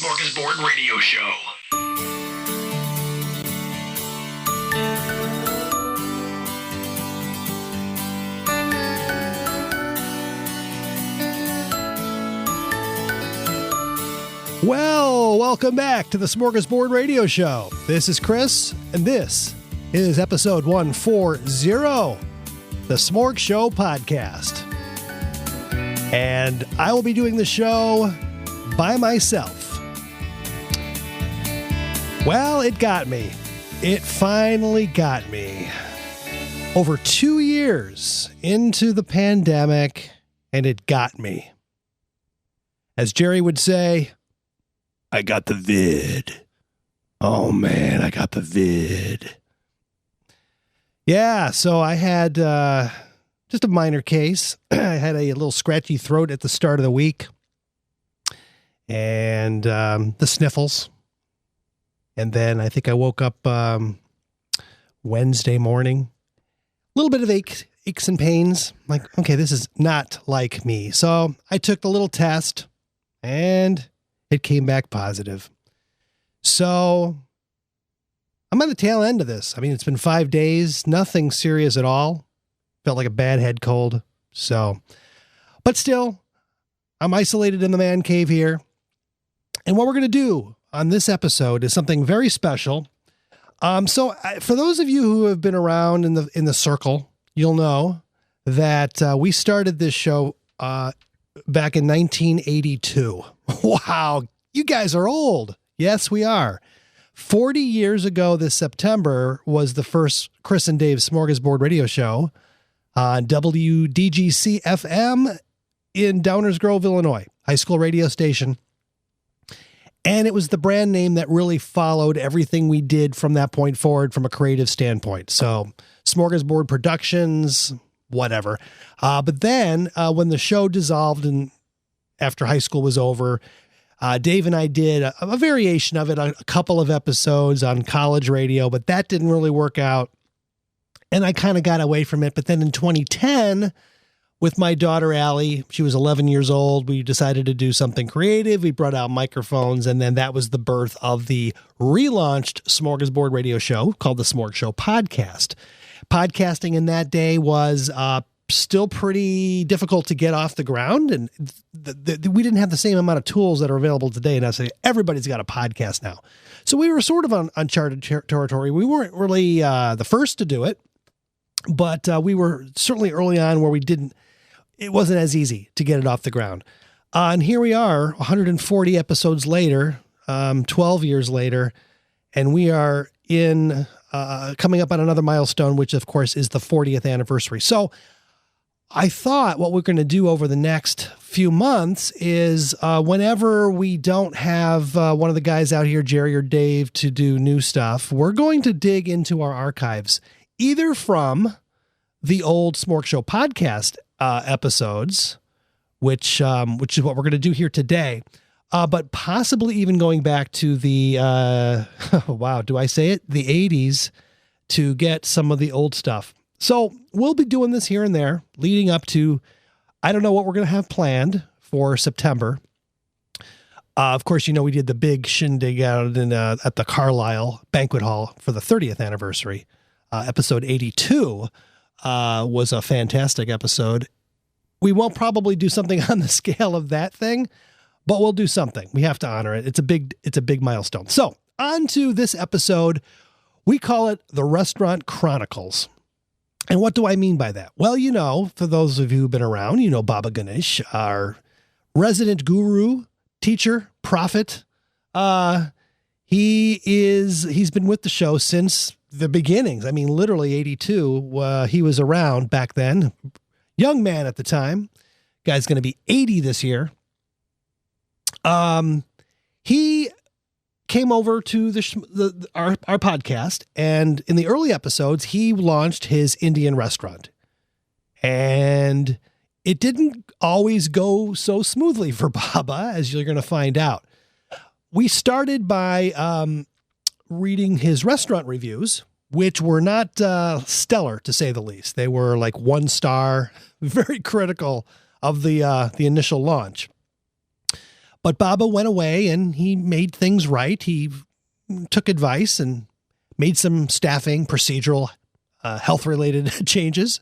Smorgasbord Radio Show. Well, welcome back to the Smorgasbord Radio Show. This is Chris, and this is episode 140, the SmorgShow Podcast. And I will be doing the show by myself. Well, it got me. It finally got me. Over 2 years into the pandemic, and it got me. As Jerry would say, I got the vid. Oh, man, I got the vid. Yeah, so I had just a minor case. I had a little scratchy throat at the start of the week. And the sniffles. And then I think I woke up Wednesday morning. A little bit of aches and pains. Like, okay, this is not like me. So I took the little test, and it came back positive. So I'm on the tail end of this. I mean, it's been 5 days, nothing serious at all. Felt like a bad head cold. So, but still, I'm isolated in the man cave here. And what we're going to do on this episode is something very special. For those of you who have been around in the circle, you'll know that we started this show back in 1982. Wow, you guys are old. Yes, we are. 40 years ago this September was the first Chris and Dave's Smorgasbord Radio Show on WDGC-FM in Downers Grove, Illinois, high school radio station. And it was the brand name that really followed everything we did from that point forward from a creative standpoint. So Smorgasbord Productions, whatever. But then when the show dissolved and after high school was over, Dave and I did a variation of it, a couple of episodes on college radio, but that didn't really work out. And I kind of got away from it. But then in 2010, with my daughter, Allie, she was 11 years old, we decided to do something creative. We brought out microphones, and then that was the birth of the relaunched Smorgasbord Radio Show called the SmorgShow Podcast. Podcasting in that day was still pretty difficult to get off the ground, and we didn't have the same amount of tools that are available today. And I say everybody's got a podcast now, so we were sort of on uncharted territory. We weren't really the first to do it, but we were certainly early on where it wasn't as easy to get it off the ground. And here we are, 140 episodes later, 12 years later, and we are coming up on another milestone, which of course is the 40th anniversary. So I thought what we're going to do over the next few months is whenever we don't have one of the guys out here, Jerry or Dave, to do new stuff, we're going to dig into our archives, either from the old SmorgShow podcast episodes, which is what we're going to do here today, but possibly even going back to the, wow, do I say it? The 80s to get some of the old stuff. So we'll be doing this here and there leading up to, I don't know what we're going to have planned for September. Of course, we did the big shindig out at the Carlisle Banquet Hall for the 30th anniversary. Episode 82 was a fantastic episode. We won't probably do something on the scale of that thing, but we'll do something. We have to honor it. It's a big milestone. So on to this episode. We call it the Restaurant Chronicles. And what do I mean by that? Well, for those of you who've been around, Baba Gonesh, our resident guru, teacher, prophet. He's been with the show since the beginnings. I mean, literally 82. He was around back then. Young man at the time. Guy's going to be 80 this year. He came over to our podcast, and in the early episodes, he launched his Indian restaurant. And it didn't always go so smoothly for Baba, as you're going to find out. We started by reading his restaurant reviews, which were not stellar, to say the least. They were like 1 star, very critical of the initial launch. But Baba went away and he made things right. He took advice and made some staffing, procedural, health-related changes.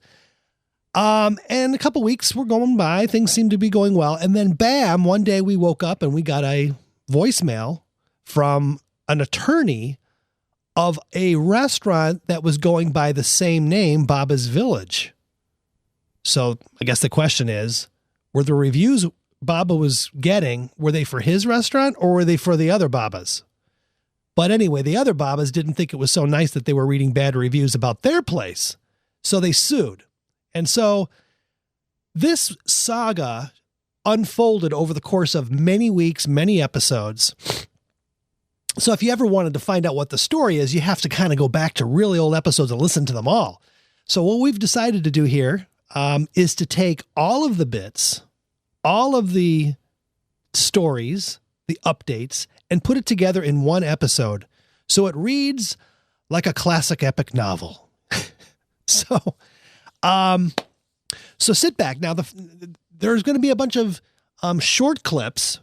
And a couple weeks were going by. Things seemed to be going well. And then, bam, one day we woke up and we got a voicemail from an attorney of a restaurant that was going by the same name, Baba's Village. So I guess the question is, were the reviews Baba was getting, were they for his restaurant or were they for the other Babas? But anyway, the other Babas didn't think it was so nice that they were reading bad reviews about their place. So they sued. And so this saga unfolded over the course of many weeks, many episodes. So if you ever wanted to find out what the story is, you have to kind of go back to really old episodes and listen to them all. So what we've decided to do here is to take all of the bits, all of the stories, the updates, and put it together in one episode. So it reads like a classic epic novel. So sit back. Now, there's going to be a bunch of short clips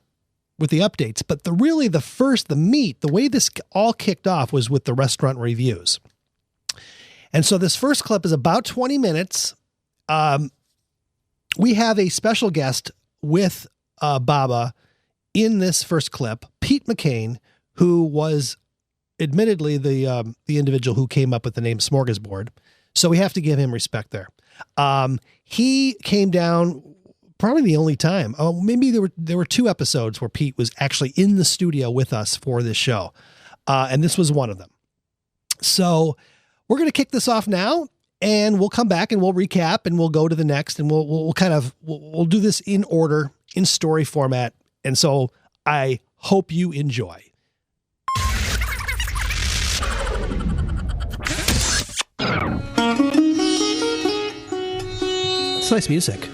with the updates, but the meat, the way this all kicked off was with the restaurant reviews. And so this first clip is about 20 minutes. We have a special guest with Baba in this first clip, Pete McCain, who was admittedly the individual who came up with the name Smorgasbord. So we have to give him respect there. He came down probably the only time. Oh, maybe there were 2 episodes where Pete was actually in the studio with us for this show. And this was one of them. So we're going to kick this off now and we'll come back and we'll recap and we'll go to the next and we'll do this in order, in story format. And so I hope you enjoy. It's nice music.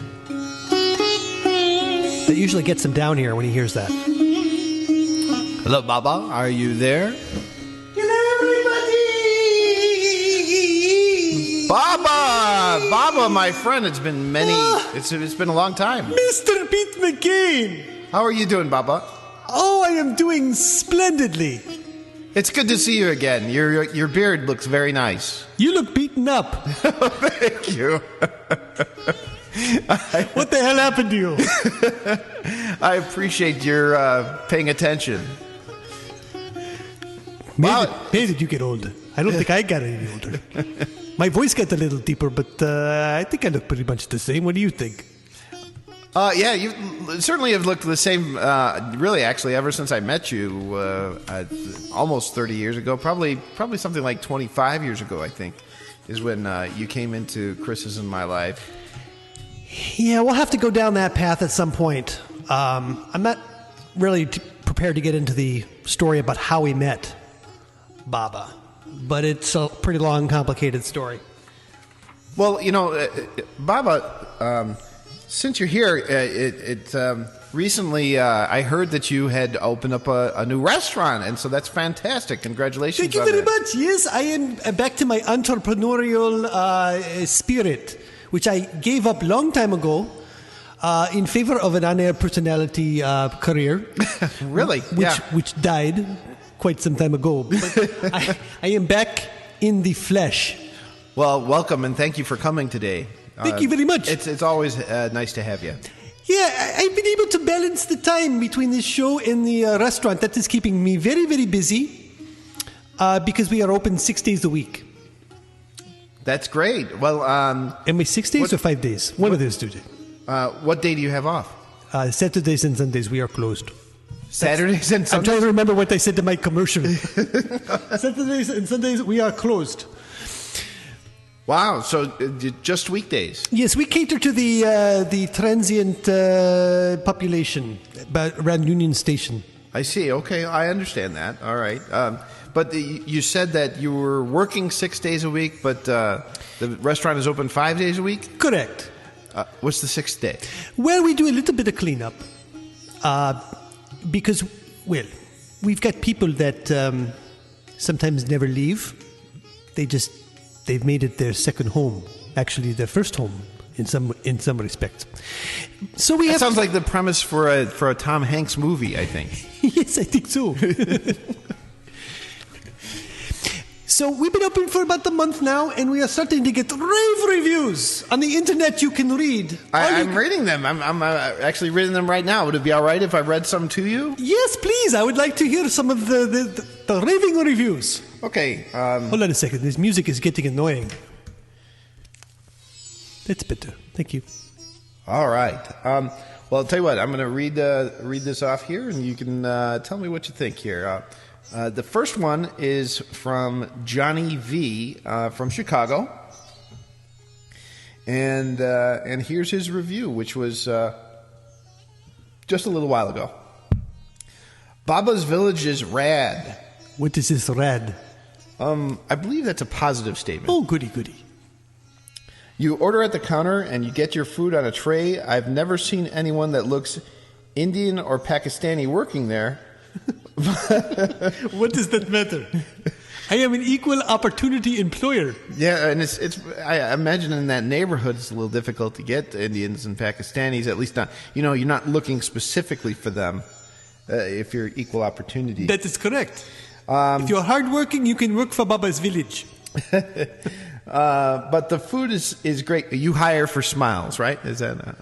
That usually gets him down here when he hears that. Hello, Baba. Are you there? Hello, everybody! Baba, my friend. It's been it's been a long time. Mr. Pete McCain! How are you doing, Baba? Oh, I am doing splendidly. It's good to see you again. Your beard looks very nice. You look beaten up. Thank you. What the hell happened to you? I appreciate your paying attention. When did you get older? I don't think I got any older. My voice got a little deeper, but I think I look pretty much the same. What do you think? Yeah, you certainly have looked the same, really, actually, ever since I met you almost 30 years ago. Probably something like 25 years ago, I think, is when you came into Chris's and my life. Yeah, we'll have to go down that path at some point. I'm not really prepared to get into the story about how we met Baba, but it's a pretty long, complicated story. Well, Baba, since you're here, recently I heard that you had opened up a new restaurant, and so that's fantastic. Congratulations. Thank you very much. Yes, I am back to my entrepreneurial spirit, which I gave up long time ago in favor of an on-air personality career. Really? Which died quite some time ago. But I am back in the flesh. Well, welcome, and thank you for coming today. Thank you very much. It's always nice to have you. Yeah, I've been able to balance the time between this show and the restaurant. That is keeping me very, very busy because we are open 6 days a week. That's great. Well, am I 6 days or 5 days? One of those 2 days. What day do you have off? Saturdays and Sundays we are closed. Saturdays and Sundays? I'm trying to remember what I said to my commercial. Saturdays and Sundays we are closed. Wow, so just weekdays? Yes, we cater to the transient population around Union Station. I see. Okay, I understand that. All right. But you said that you were working 6 days a week, but the restaurant is open 5 days a week? Correct. What's the 6th day? Well, we do a little bit of cleanup because, we've got people that sometimes never leave. They've made it their second home, actually their first home, in some respects. So we That have sounds like the premise for a Tom Hanks movie, I think. Yes, I think so. So we've been open for about a month now, and we are starting to get rave reviews on the internet. You can read. I'm reading them. I'm actually reading them right now. Would it be all right if I read some to you? Yes, please. I would like to hear some of the raving reviews. Okay. Hold on a second. This music is getting annoying. That's better. Thank you. All right. Well, I'll tell you what. I'm going to read this off here, and you can tell me what you think here. The first one is from Johnny V from Chicago, and here's his review, which was just a little while ago. Baba's Village is rad. What is this rad? I believe that's a positive statement. Oh, goody, goody. You order at the counter and you get your food on a tray. I've never seen anyone that looks Indian or Pakistani working there. What does that matter? I am an equal opportunity employer. Yeah, and it's. I imagine in that neighborhood it's a little difficult to get Indians and Pakistanis. At least not. You're not looking specifically for them if you're equal opportunity. That is correct. If you're hardworking, you can work for Baba's Village. But the food is great. You hire for smiles, right? Is that?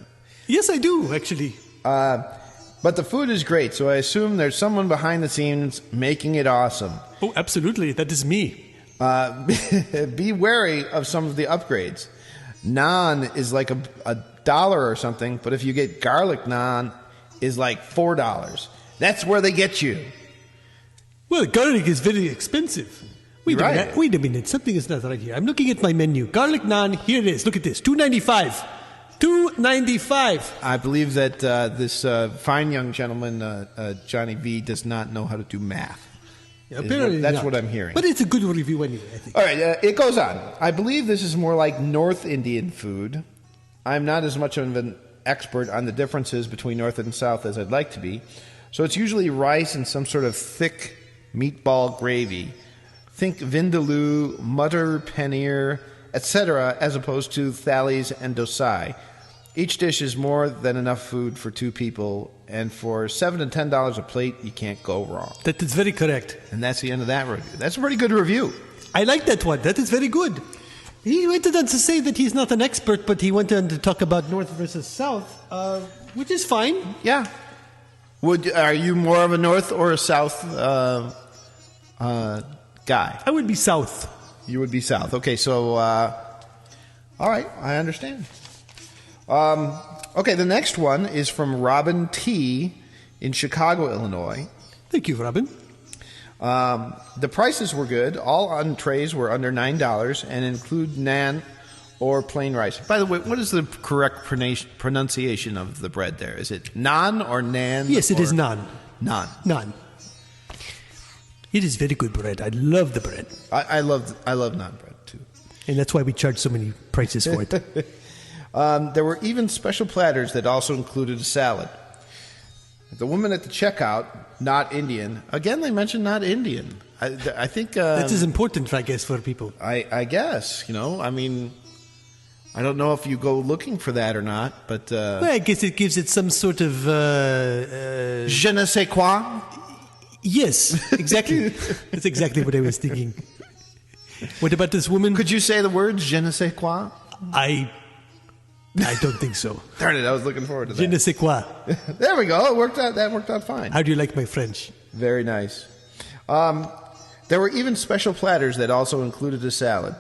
Yes, I do actually. But the food is great, so I assume there's someone behind the scenes making it awesome. Oh, absolutely. That is me. Be wary of some of the upgrades. Naan is like $1 or something, but if you get garlic naan, is like $4. That's where they get you. Well, garlic is very expensive. Wait a minute. Something is not right here. I'm looking at my menu. Garlic naan. Here it is. Look at this. $2.95. $2.95. I believe that this fine young gentleman, Johnny V, does not know how to do math. Yeah, apparently that's not. what I'm hearing. But it's a good review anyway, I think. All right, it goes on. I believe this is more like North Indian food. I'm not as much of an expert on the differences between North and South as I'd like to be. So it's usually rice and some sort of thick meatball gravy. Think vindaloo, mutter paneer, etc., as opposed to thalis and dosai. Each dish is more than enough food for 2 people, and for $7 to $10 a plate, you can't go wrong. That is very correct. And that's the end of that review. That's a pretty good review. I like that one. That is very good. He went on to say that he's not an expert, but he went on to talk about North versus South, which is fine. Yeah. Are you more of a North or a South guy? I would be South. You would be South. Okay, so, all right, I understand. Okay, the next one is from Robin T. in Chicago, Illinois. Thank you, Robin. The prices were good. All entrees were under $9 and include naan or plain rice. By the way, what is the correct pronunciation of the bread there? Is it naan or nan? Yes, it is naan. Naan. Naan. It is very good bread. I love the bread. I love naan bread too. And that's why we charge so many prices for it. There were even special platters that also included a salad. The woman at the checkout, not Indian. Again, they mentioned not Indian. I think that is important, I guess, for people. I guess, I mean, I don't know if you go looking for that or not, but well, I guess it gives it some sort of je ne sais quoi. Yes, exactly. That's exactly what I was thinking. What about this woman? Could you say the words je ne sais quoi? I don't think so. Darn it, I was looking forward to that. Je ne sais quoi. There we go. That worked out fine. How do you like my French? Very nice. There were even special platters that also included a salad.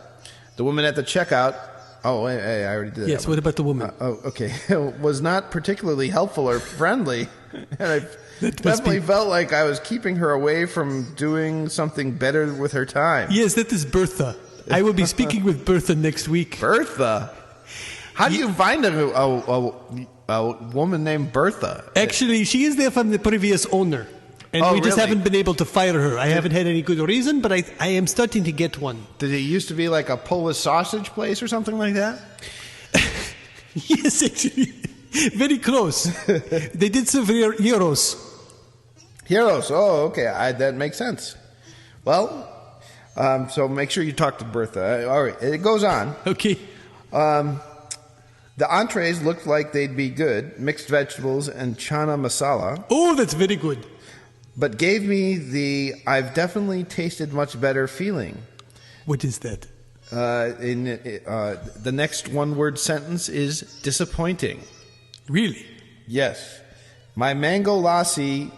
The woman at the checkout... Oh, I already did that. Yes, what about the woman? Okay. Was not particularly helpful or friendly. And I definitely felt like I was keeping her away from doing something better with her time. Yes, that is Bertha. I will be speaking with Bertha next week. Bertha? How do you find a woman named Bertha? Actually, she is there from the previous owner. And we just haven't been able to fire her. I haven't had any good reason, but I am starting to get one. Did it used to be like a Polish sausage place or something like that? Yes, actually. Very close. They did serve gyros. Gyros. Oh, okay. That makes sense. Well, so make sure you talk to Bertha. All right. It goes on. Okay. The entrees looked like they'd be good, mixed vegetables and chana masala, Oh, that's very good. but gave me the I've definitely tasted much better feeling. What is that? The next one-word sentence is disappointing. Really? Yes. My mango lassi,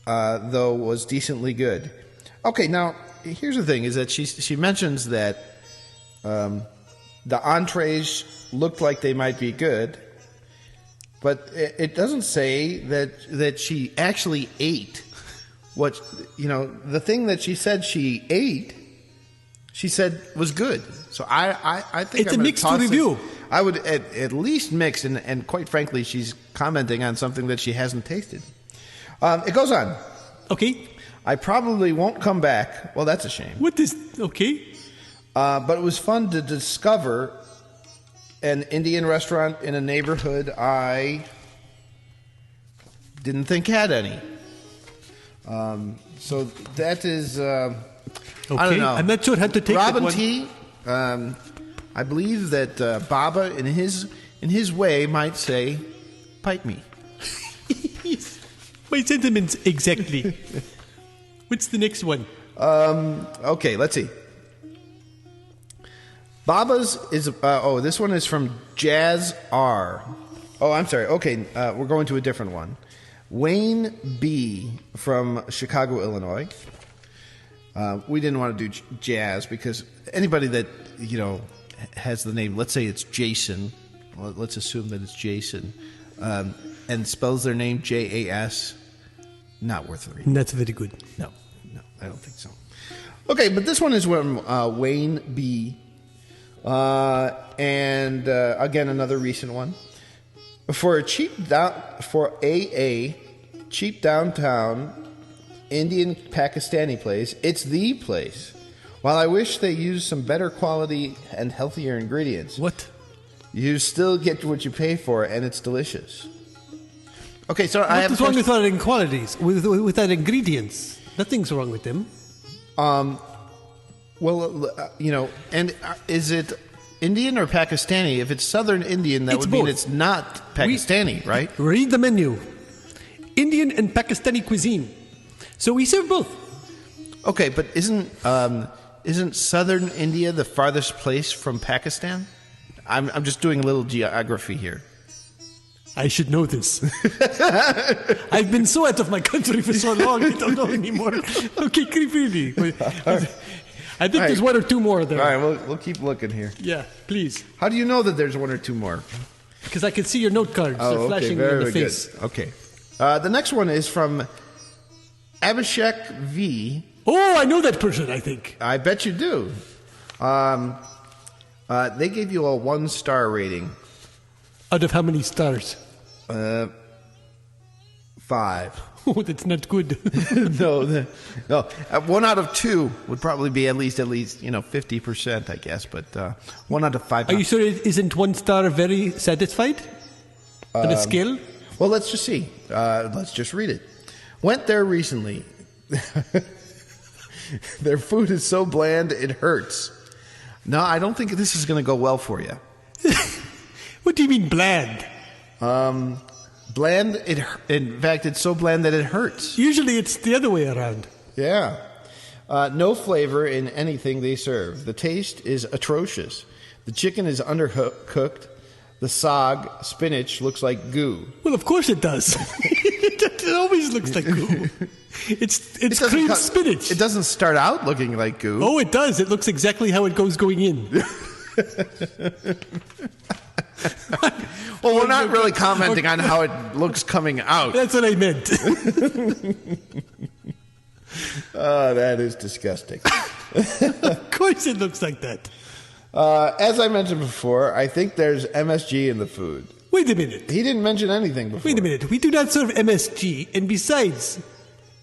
though, was decently good. Okay, now, here's the thing, is that she mentions that the entrees looked like they might be good, but it doesn't say that she actually ate what, the thing that she said she ate, she said was good. So I think it's a mixed review. I would at least mix, and quite frankly, she's commenting on something that she hasn't tasted. It goes on. Okay. I probably won't come back. Well, that's a shame. What is... Okay. But it was fun to discover an Indian restaurant in a neighborhood I didn't think had any. So that is... Okay. I don't know. I'm not sure how to take Robin that one. T. I believe that Baba, in his way, might say, "Pipe me." My sentiments exactly. What's the next one? Okay, let's see. Baba's is this one is from Jazz R. Oh, I'm sorry. Okay, we're going to a different one. Wayne B. from Chicago, Illinois. We didn't want to do Jazz because anybody that has the name, let's say it's Jason. Well, let's assume that it's Jason, and spells their name Jas. Not worth the reading. That's very good. No, I don't think so. Okay, but this one is from Wayne B. And again, another recent one. For a cheap downtown Indian Pakistani place, it's the place. While I wish they used some better quality and healthier ingredients, What? you still get what you pay for, and it's delicious. Okay, so I have What's wrong with our qualities? With our ingredients? Nothing's wrong with them. Well, and is it Indian or Pakistani? If it's Southern Indian, that It's would mean both. it's not Pakistani, right? Read the menu. Indian and Pakistani cuisine. So we serve both. Okay, but isn't Southern India the farthest place from Pakistan? I'm just doing a little geography here. I should know this. I've been so out of my country for so long, I don't know anymore. Okay, keep reading. I think there's one or two more there. All right, we'll keep looking here. Yeah, please. How do you know that there's one or two more? Because I can see your note cards. They're flashing me in the face. good. Okay. The next one is from Abhishek V. Oh, I know that person, I think. I bet you do. They gave you a 1-star rating. Out of how many stars? 5. Oh, that's not good. No. 1 out of 2 would probably be at least 50%, I guess. But 1 out of 5. Are you sure it isn't 1 star very satisfied? On a scale? Well, let's just see. Let's just read it. Went there recently. Their food is so bland it hurts. No, I don't think this is going to go well for you. What do you mean bland? Bland. In fact, it's so bland that it hurts. Usually it's the other way around. Yeah. No flavor in anything they serve. The taste is atrocious. The chicken is undercooked. The sag, spinach, looks like goo. Well, of course it does. It always looks like goo. It's cream spinach. It doesn't start out looking like goo. Oh, it does. It looks exactly how it goes going in. Well, we're not really commenting on how it looks coming out. That's what I meant. Oh, that is disgusting. Of course it looks like that. As I mentioned before, I think there's MSG in the food. Wait a minute. He didn't mention anything before. Wait a minute. We do not serve MSG. And besides,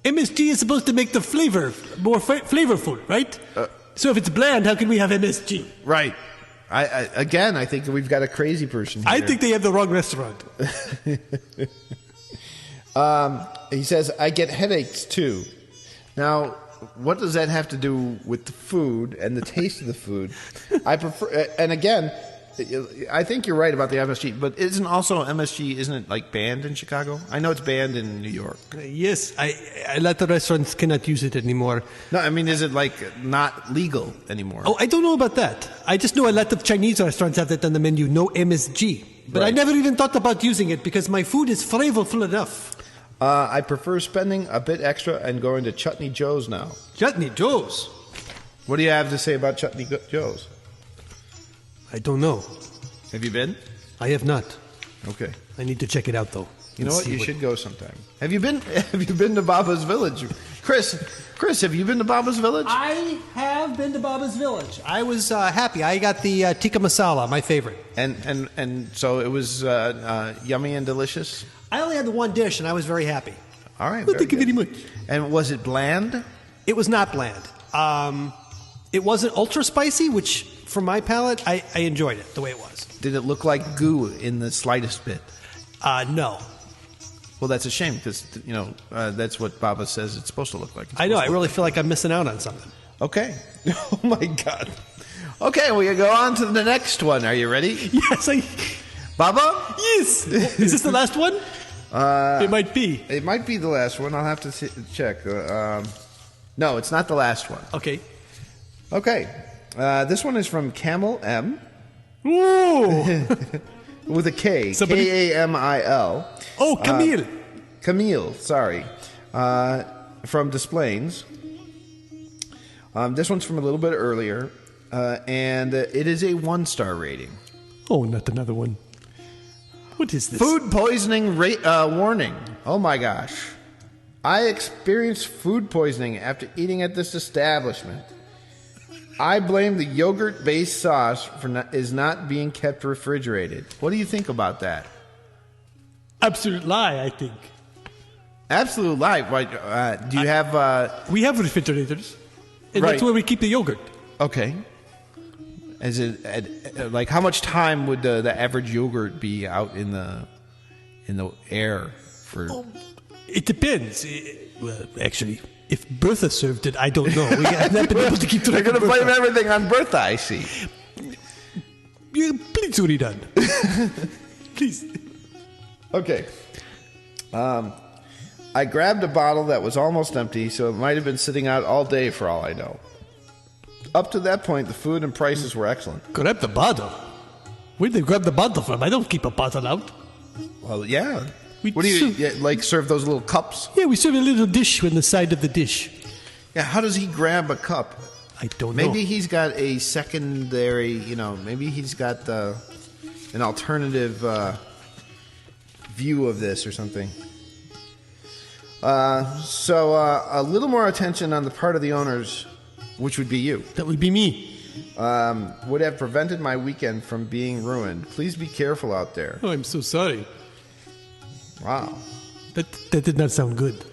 MSG is supposed to make the flavor more flavorful, right? So if it's bland, how can we have MSG? Right. I think we've got a crazy person here. I think they have the wrong restaurant. He says, I get headaches too. Now, what does that have to do with the food and the taste of the food? I prefer, and again, I think you're right about the MSG, but isn't it like banned in Chicago? I know it's banned in New York. Yes, a lot of restaurants cannot use it anymore. No, I mean, is it like not legal anymore? Oh, I don't know about that. I just know a lot of Chinese restaurants have that on the menu, no MSG. But I never even thought about using it because my food is flavorful enough. I prefer spending a bit extra and going to Chutney Joe's now. Chutney Joe's? What do you have to say about Chutney Joe's? I don't know. Have you been? I have not. Okay. I need to check it out, though. You know what? You should go sometime. Have you been to Baba's Village? Chris, have you been to Baba's Village? I have been to Baba's Village. I was happy. I got the tikka masala, my favorite. And so it was yummy and delicious? I only had the one dish, and I was very happy. All right. Well, thank you very much. And was it bland? It was not bland. It wasn't ultra spicy, which, for my palate, I enjoyed it the way it was. Did it look like goo in the slightest bit? No. Well, that's a shame because, that's what Baba says it's supposed to look like. I know. I really feel like I'm missing out on something. Okay. Oh, my God. Okay, we go on to the next one. Are you ready? Yes. Baba? Yes. Is this the last one? It might be. It might be the last one. I'll have to check. No, it's not the last one. Okay. Okay. This one is from Camel M. Ooh. With a K. Kamil. Oh, Camille. Camille, sorry. From Des Plaines. This one's from a little bit earlier. And it is a 1-star rating. Oh, not another one. What is this? Food poisoning warning. Oh, my gosh. I experienced food poisoning after eating at this establishment. I blame the yogurt-based sauce is not being kept refrigerated. What do you think about that? Absolute lie, I think. Absolute lie. Do you have... We have refrigerators. And that's where we keep the yogurt. Okay. Is it like how much time would the average yogurt be out in the air for? It depends. Well, actually, if Bertha served it, I don't know. We have not been able to keep track. They're going to blame everything on Bertha. I see. Yeah, please, what done? Please. Okay. I grabbed a bottle that was almost empty, so it might have been sitting out all day for all I know. Up to that point, the food and prices were excellent. Grab the bottle? Where'd they grab the bottle from? I don't keep a bottle out. Well, yeah. What do you, like, serve those little cups? Yeah, we serve a little dish on the side of the dish. Yeah, how does he grab a cup? I don't know. Maybe he's got a secondary, maybe he's got an alternative view of this or something. So a little more attention on the part of the owners, which would be you. That would be me. Would have prevented my weekend from being ruined. Please be careful out there. Oh, I'm so sorry. Wow. That did not sound good.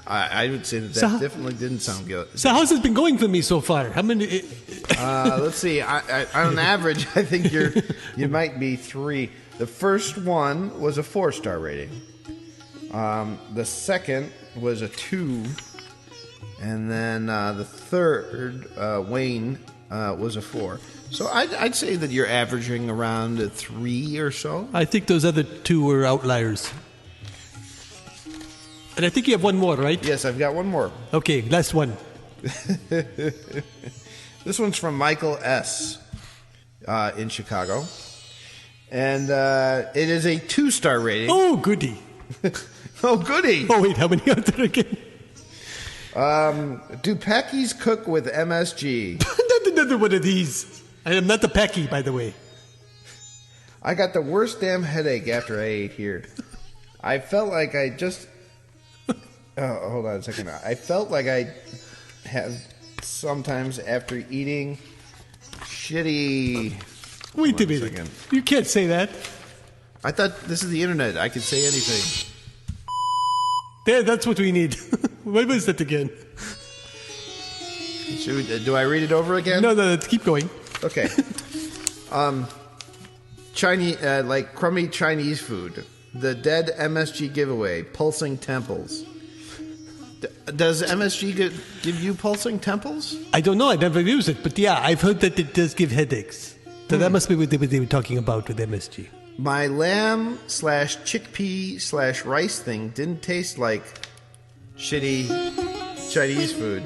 I would say that definitely didn't sound good. So how's it been going for me so far? How many? Let's see. On average, I think you might be 3. The first one was a 4-star rating. The second was a 2. And then the third, Wayne, was a 4. So I'd say that you're averaging around a 3 or so. I think those other 2 were outliers. And I think you have one more, right? Yes, I've got one more. Okay, last one. This one's from Michael S. In Chicago. And it is a 2-star rating. Oh, goody. Oh, goody. Oh, wait, how many are there again? Do Peckies cook with MSG? Not another one of these. I am not the Pecky, by the way. I got the worst damn headache after I ate here. I felt like I just... Oh, hold on a second. I felt like I have sometimes after eating shitty... Wait a minute. You can't say that. I thought this is the internet. I could say anything. There, that's what we need. What was that again? Do I read it over again? No, keep going. Okay. Chinese, like crummy Chinese food. The dead MSG giveaway. Pulsing temples. Does MSG give you pulsing temples? I don't know. I never use it, but yeah, I've heard that it does give headaches. So that must be what they were talking about with MSG. My lamb/chickpea/rice thing didn't taste like shitty Chinese food.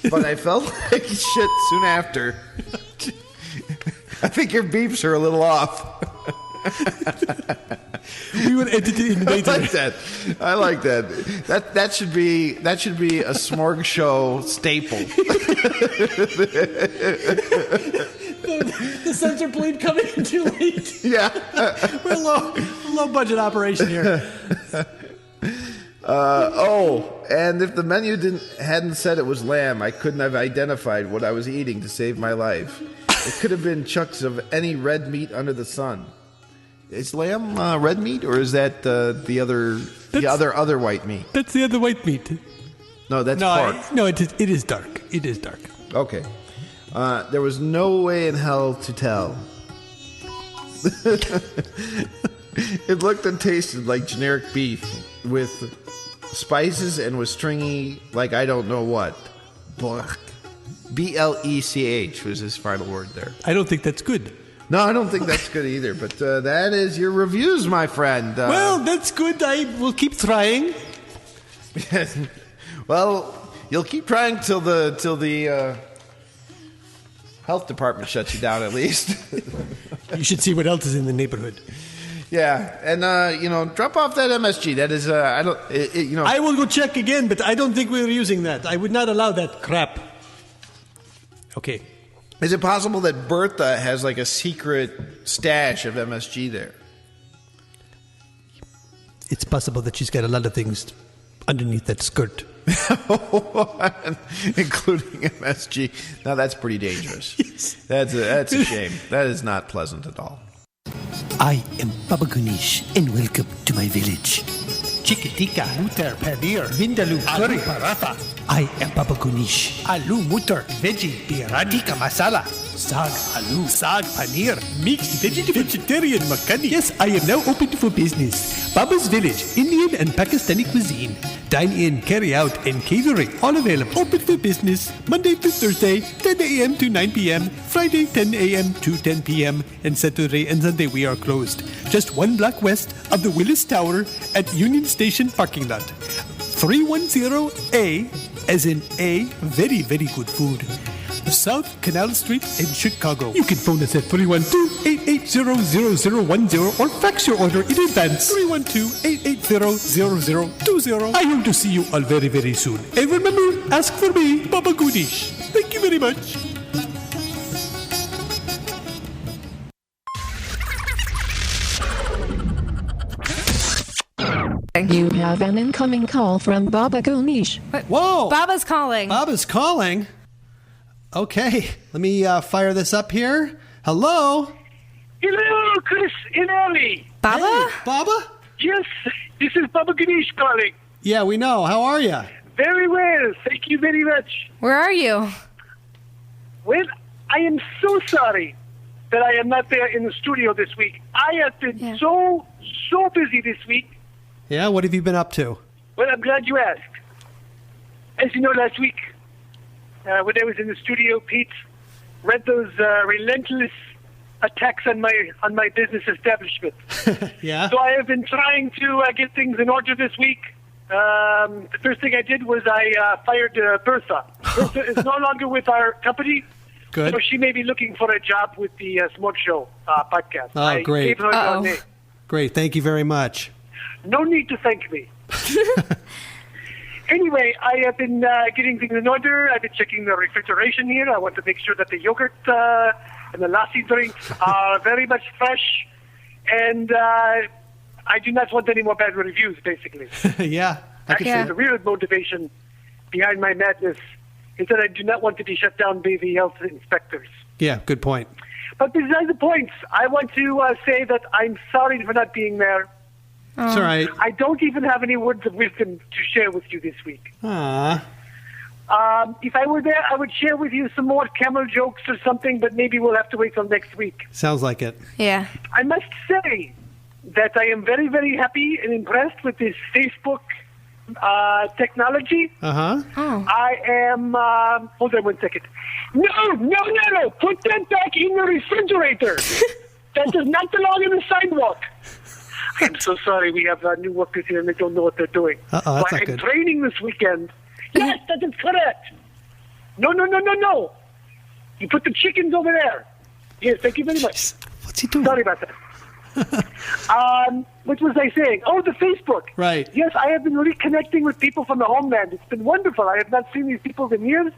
But I felt like shit soon after. I think your beeps are a little off. We would edit it in later. I like that. That should be a SmorgShow staple. The sensor bleed coming in too late. Yeah. We're low budget operation here. And if the menu hadn't said it was lamb, I couldn't have identified what I was eating to save my life. It could have been chunks of any red meat under the sun. Is lamb red meat, or is that the other white meat? That's the other white meat. No, that's pork. It is dark. It is dark. Okay. There was no way in hell to tell. It looked and tasted like generic beef with spices and was stringy like I don't know what. Blech. BLECH was his final word there. I don't think that's good. No, I don't think that's good either. But that is your reviews, my friend. Well, that's good. I will keep trying. Well, you'll keep trying till the health department shuts you down, at least. You should see what else is in the neighborhood. Yeah, and drop off that MSG. That is, I don't, I will go check again, but I don't think we're using that. I would not allow that crap. Okay. Is it possible that Bertha has like a secret stash of MSG there? It's possible that she's got a lot of things underneath that skirt. Including MSG. Now that's pretty dangerous. Yes. That's a shame. That is not pleasant at all. I am Baba Gonesh, and welcome to my village. Chicken tikka, mutter, paneer, vindaloo, curry, paratha. I am Baba Gonesh. Aloo, mutter, veggie, birani, tikka masala. Saag, aloo, saag, paneer, mixed vegetarian makhani. Yes, I am now open for business. Baba's Village, Indian and Pakistani cuisine. Dine in, carry out, and catering. All available. Open for business. Monday to Thursday, 10 a.m. to 9 p.m. Friday, 10 a.m. to 10 p.m. And Saturday and Sunday we are closed. Just 1 block west of the Willis Tower at Union Station parking lot. 310A, as in A, very, very good food. South Canal Street in Chicago. You can phone us at 312-880-0010 or fax your order in advance. 312-880-0020. I hope to see you all very, very soon. And remember, ask for me, Baba Gonesh. Thank you very much. You have an incoming call from Baba Gonesh. Whoa! Baba's calling. Baba's calling. Okay, let me fire this up here. Hello? Hello, Chris and Ali. Baba? Hey, Baba? Yes, this is Baba Gonesh calling. Yeah, we know. How are you? Very well, thank you very much. Where are you? Well, I am so sorry that I am not there in the studio this week. I have been so busy this week. Yeah, what have you been up to? Well, I'm glad you asked. As you know, last week, when I was in the studio, Pete read those relentless attacks on my business establishment. Yeah? So I have been trying to get things in order this week. The first thing I did was I fired Bertha. Bertha is no longer with our company. Good. So she may be looking for a job with the SmorgShow podcast. Oh, great. I gave her your name. Great, thank you very much. No need to thank me. Anyway, I have been getting things in order. I've been checking the refrigeration here. I want to make sure that the yogurt and the lassi drinks are very much fresh. And I do not want any more bad reviews, basically. Yeah. Actually, the real motivation behind my madness is that I do not want to be shut down by the health inspectors. Yeah, good point. But besides the points, I want to say that I'm sorry for not being there. It's all right. I don't even have any words of wisdom to share with you this week. Aww. If I were there, I would share with you some more camel jokes or something, but maybe we'll have to wait till next week. Sounds like it. Yeah. I must say that I am very, very happy and impressed with this Facebook technology. Uh-huh. Oh. I am... hold on one second. No. Put that back in the refrigerator. That does not belong in the sidewalk. I'm so sorry. We have new workers here and they don't know what they're doing. That's but not I'm good. training this weekend. Yes, that is correct. No. You put the chickens over there. Yes, thank you very much. What's he doing? Sorry about that. What was I saying? Oh, the Facebook. Right. Yes, I have been reconnecting with people from the homeland. It's been wonderful. I have not seen these people in years.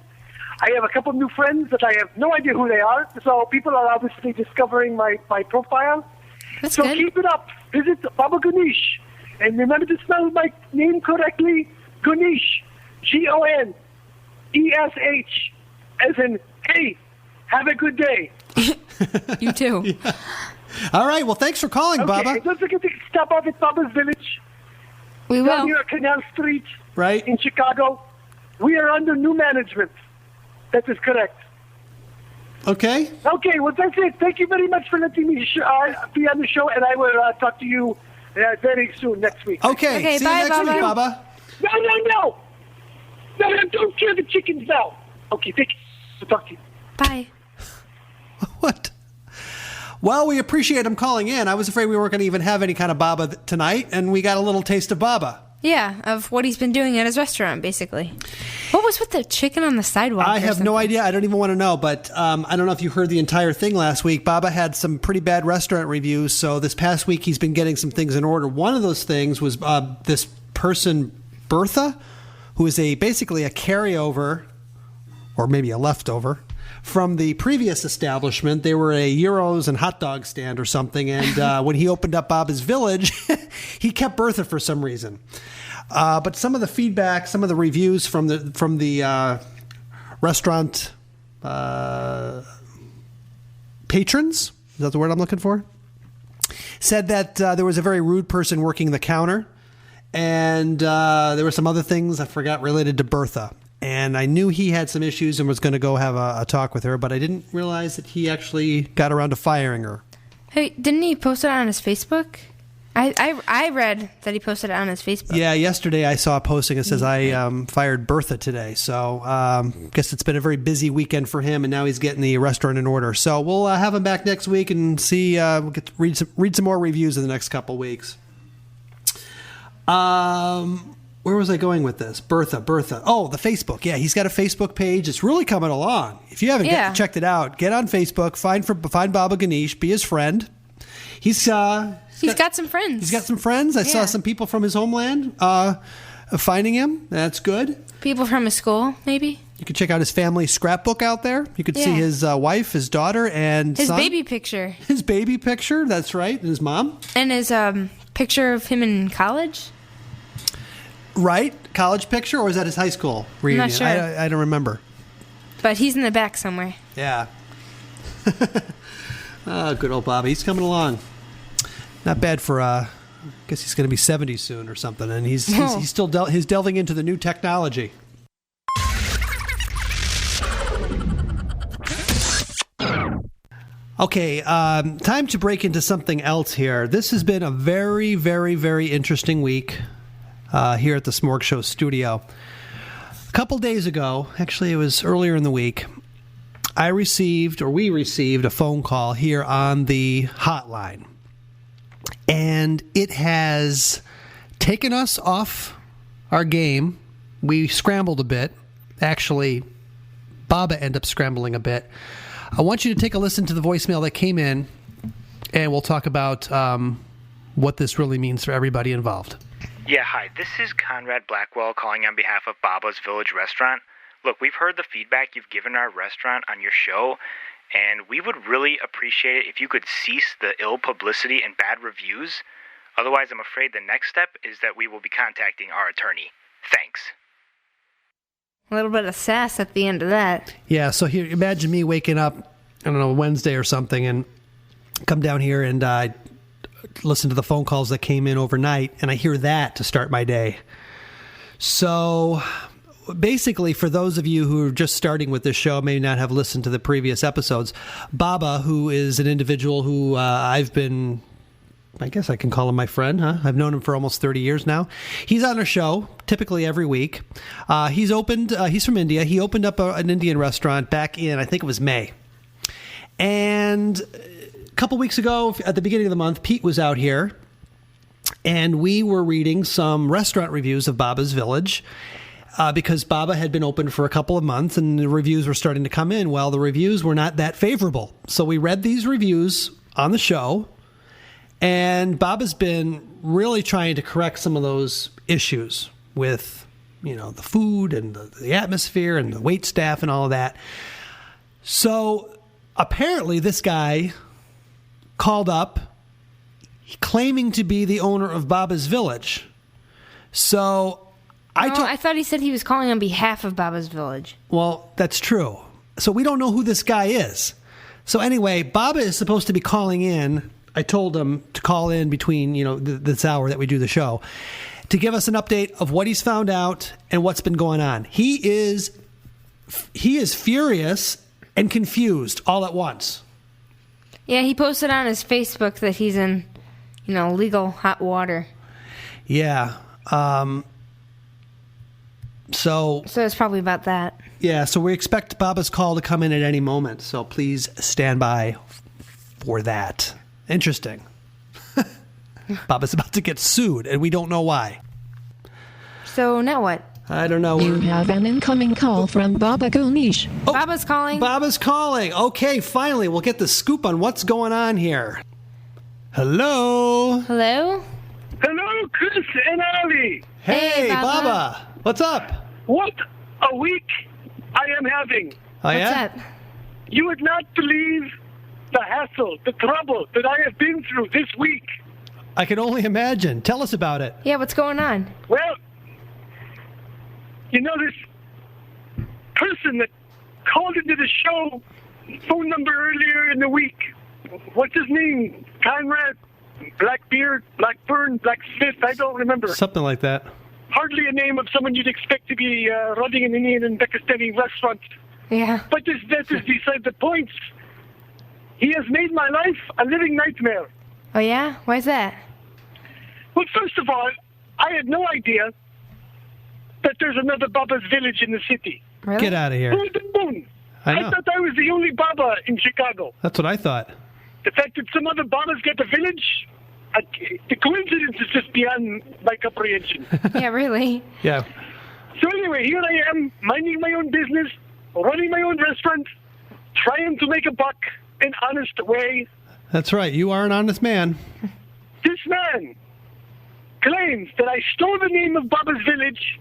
I have a couple new friends that I have no idea who they are. So people are obviously discovering my profile. That's so good. keep it up. Visit Baba Gonesh. And remember to spell my name correctly. Gonesh. Gonesh. As in, hey, have a good day. You too. All right. Well, thanks for calling, Okay, Baba. and don't forget to stop off at Baba's Village. We Down will. here at Canal Street Right. in Chicago. We are under new management. That is correct. Okay. Okay, well, that's it. Thank you very much for letting me be on the show, and I will talk to you very soon next week. Okay. See bye, you next Baba. week, Baba. No, don't kill the chickens now. Okay, thank you. I'll talk to you. Bye. What? Well, we appreciate him calling in. I was afraid we weren't going to even have any kind of Baba tonight, and we got a little taste of Baba. Yeah, of what he's been doing at his restaurant, basically. What was with the chicken on the sidewalk? I or have no something? idea. I don't even want to know, but I don't know if you heard the entire thing last week. Baba had some pretty bad restaurant reviews, so this past week he's been getting some things in order. One of those things was this person, Bertha, who is basically a carryover, or maybe a leftover, from the previous establishment. They were a gyros and hot dog stand or something, and when he opened up Baba's Village, he kept Bertha for some reason. But some of the feedback, some of the reviews from the restaurant patrons, is that the word I'm looking for? Said that there was a very rude person working the counter, and there were some other things I forgot related to Bertha. And I knew he had some issues and was going to go have a talk with her, but I didn't realize that he actually got around to firing her. Hey, didn't he post it on his Facebook? I read that he posted it on his Facebook. Yeah, yesterday I saw a posting that says I fired Bertha today. So guess it's been a very busy weekend for him, and now he's getting the restaurant in order. So we'll have him back next week and see. We'll get to read some more reviews in the next couple weeks. Where was I going with this? Bertha. Oh, the Facebook. Yeah, he's got a Facebook page. It's really coming along. If you haven't checked it out, get on Facebook, find Baba Gonesh, be his friend. He's got some friends. He's got some friends. I saw some people from his homeland finding him. That's good. People from his school, maybe. You can check out his family scrapbook out there. You could see his wife, his daughter, and his son. baby picture. His baby picture. That's right. And his mom. And his picture of him in college. Right, college picture, or is that his high school reunion? I'm not sure. I don't remember. But he's in the back somewhere. Yeah. Good old Bobby. He's coming along. Not bad for. I guess he's going to be 70 soon or something, and he's still he's delving into the new technology. Okay, time to break into something else here. This has been a very, very, very interesting week here at the SmorgShow studio. A couple days ago, actually it was earlier in the week, we received a phone call here on the hotline. And it has taken us off our game. We scrambled a bit. Actually, Baba ended up scrambling a bit. I want you to take a listen to the voicemail that came in, and we'll talk about what this really means for everybody involved. Yeah, hi. This is Conrad Blackwell calling on behalf of Baba's Village Restaurant. Look, we've heard the feedback you've given our restaurant on your show, and we would really appreciate it if you could cease the ill publicity and bad reviews. Otherwise, I'm afraid the next step is that we will be contacting our attorney. Thanks. A little bit of sass at the end of that. Yeah, so here, imagine me waking up, I don't know, Wednesday or something, and come down here and listen to the phone calls that came in overnight, and I hear that to start my day. So basically, for those of you who are just starting with this show, may not have listened to the previous episodes, Baba, who is an individual who I guess I can call him my friend, huh? I've known him for almost 30 years now. He's on our show typically every week. He's from India. He opened up an Indian restaurant back in, I think it was May. And a couple weeks ago, at the beginning of the month, Pete was out here, and we were reading some restaurant reviews of Baba's Village because Baba had been open for a couple of months, and the reviews were starting to come in. Well, the reviews were not that favorable. So we read these reviews on the show, and Baba's been really trying to correct some of those issues with, the food and the atmosphere and the wait staff and all of that. So apparently this guy called up claiming to be the owner of Baba's Village. So I thought he said he was calling on behalf of Baba's Village. Well, that's true. So we don't know who this guy is. So anyway, Baba is supposed to be calling in. I told him to call in between, this hour that we do the show to give us an update of what he's found out and what's been going on. He is furious and confused all at once. Yeah, he posted on his Facebook that he's in, legal hot water. Yeah. So it's probably about that. Yeah, so we expect Baba's call to come in at any moment. So please stand by for that. Interesting. Baba's about to get sued, and we don't know why. So now what? I don't know. You have an incoming call from Baba Gonesh. Oh, Baba's calling. Baba's calling. Okay, finally, we'll get the scoop on what's going on here. Hello? Hello? Hello, Chris and Ali. Hey, Baba. Baba. What's up? What a week I am having. Oh, What's yeah? up? You would not believe the hassle, the trouble that I have been through this week. I can only imagine. Tell us about it. Yeah, what's going on? Well, this person that called into the show, phone number earlier in the week, what's his name? Conrad, Blackbeard, Blackburn, Blacksmith, I don't remember. Something like that. Hardly a name of someone you'd expect to be running an Indian and Pakistani restaurant. Yeah. But that is beside the point. He has made my life a living nightmare. Oh, yeah? Why is that? Well, first of all, I had no idea that there's another Baba's Village in the city. Really? Get out of here. Who the moon? I know. I thought I was the only Baba in Chicago. That's what I thought. The fact that some other Babas get a village, the coincidence is just beyond my comprehension. Yeah, really? Yeah. So anyway, here I am, minding my own business, running my own restaurant, trying to make a buck in honest way. That's right. You are an honest man. This man claims that I stole the name of Baba's Village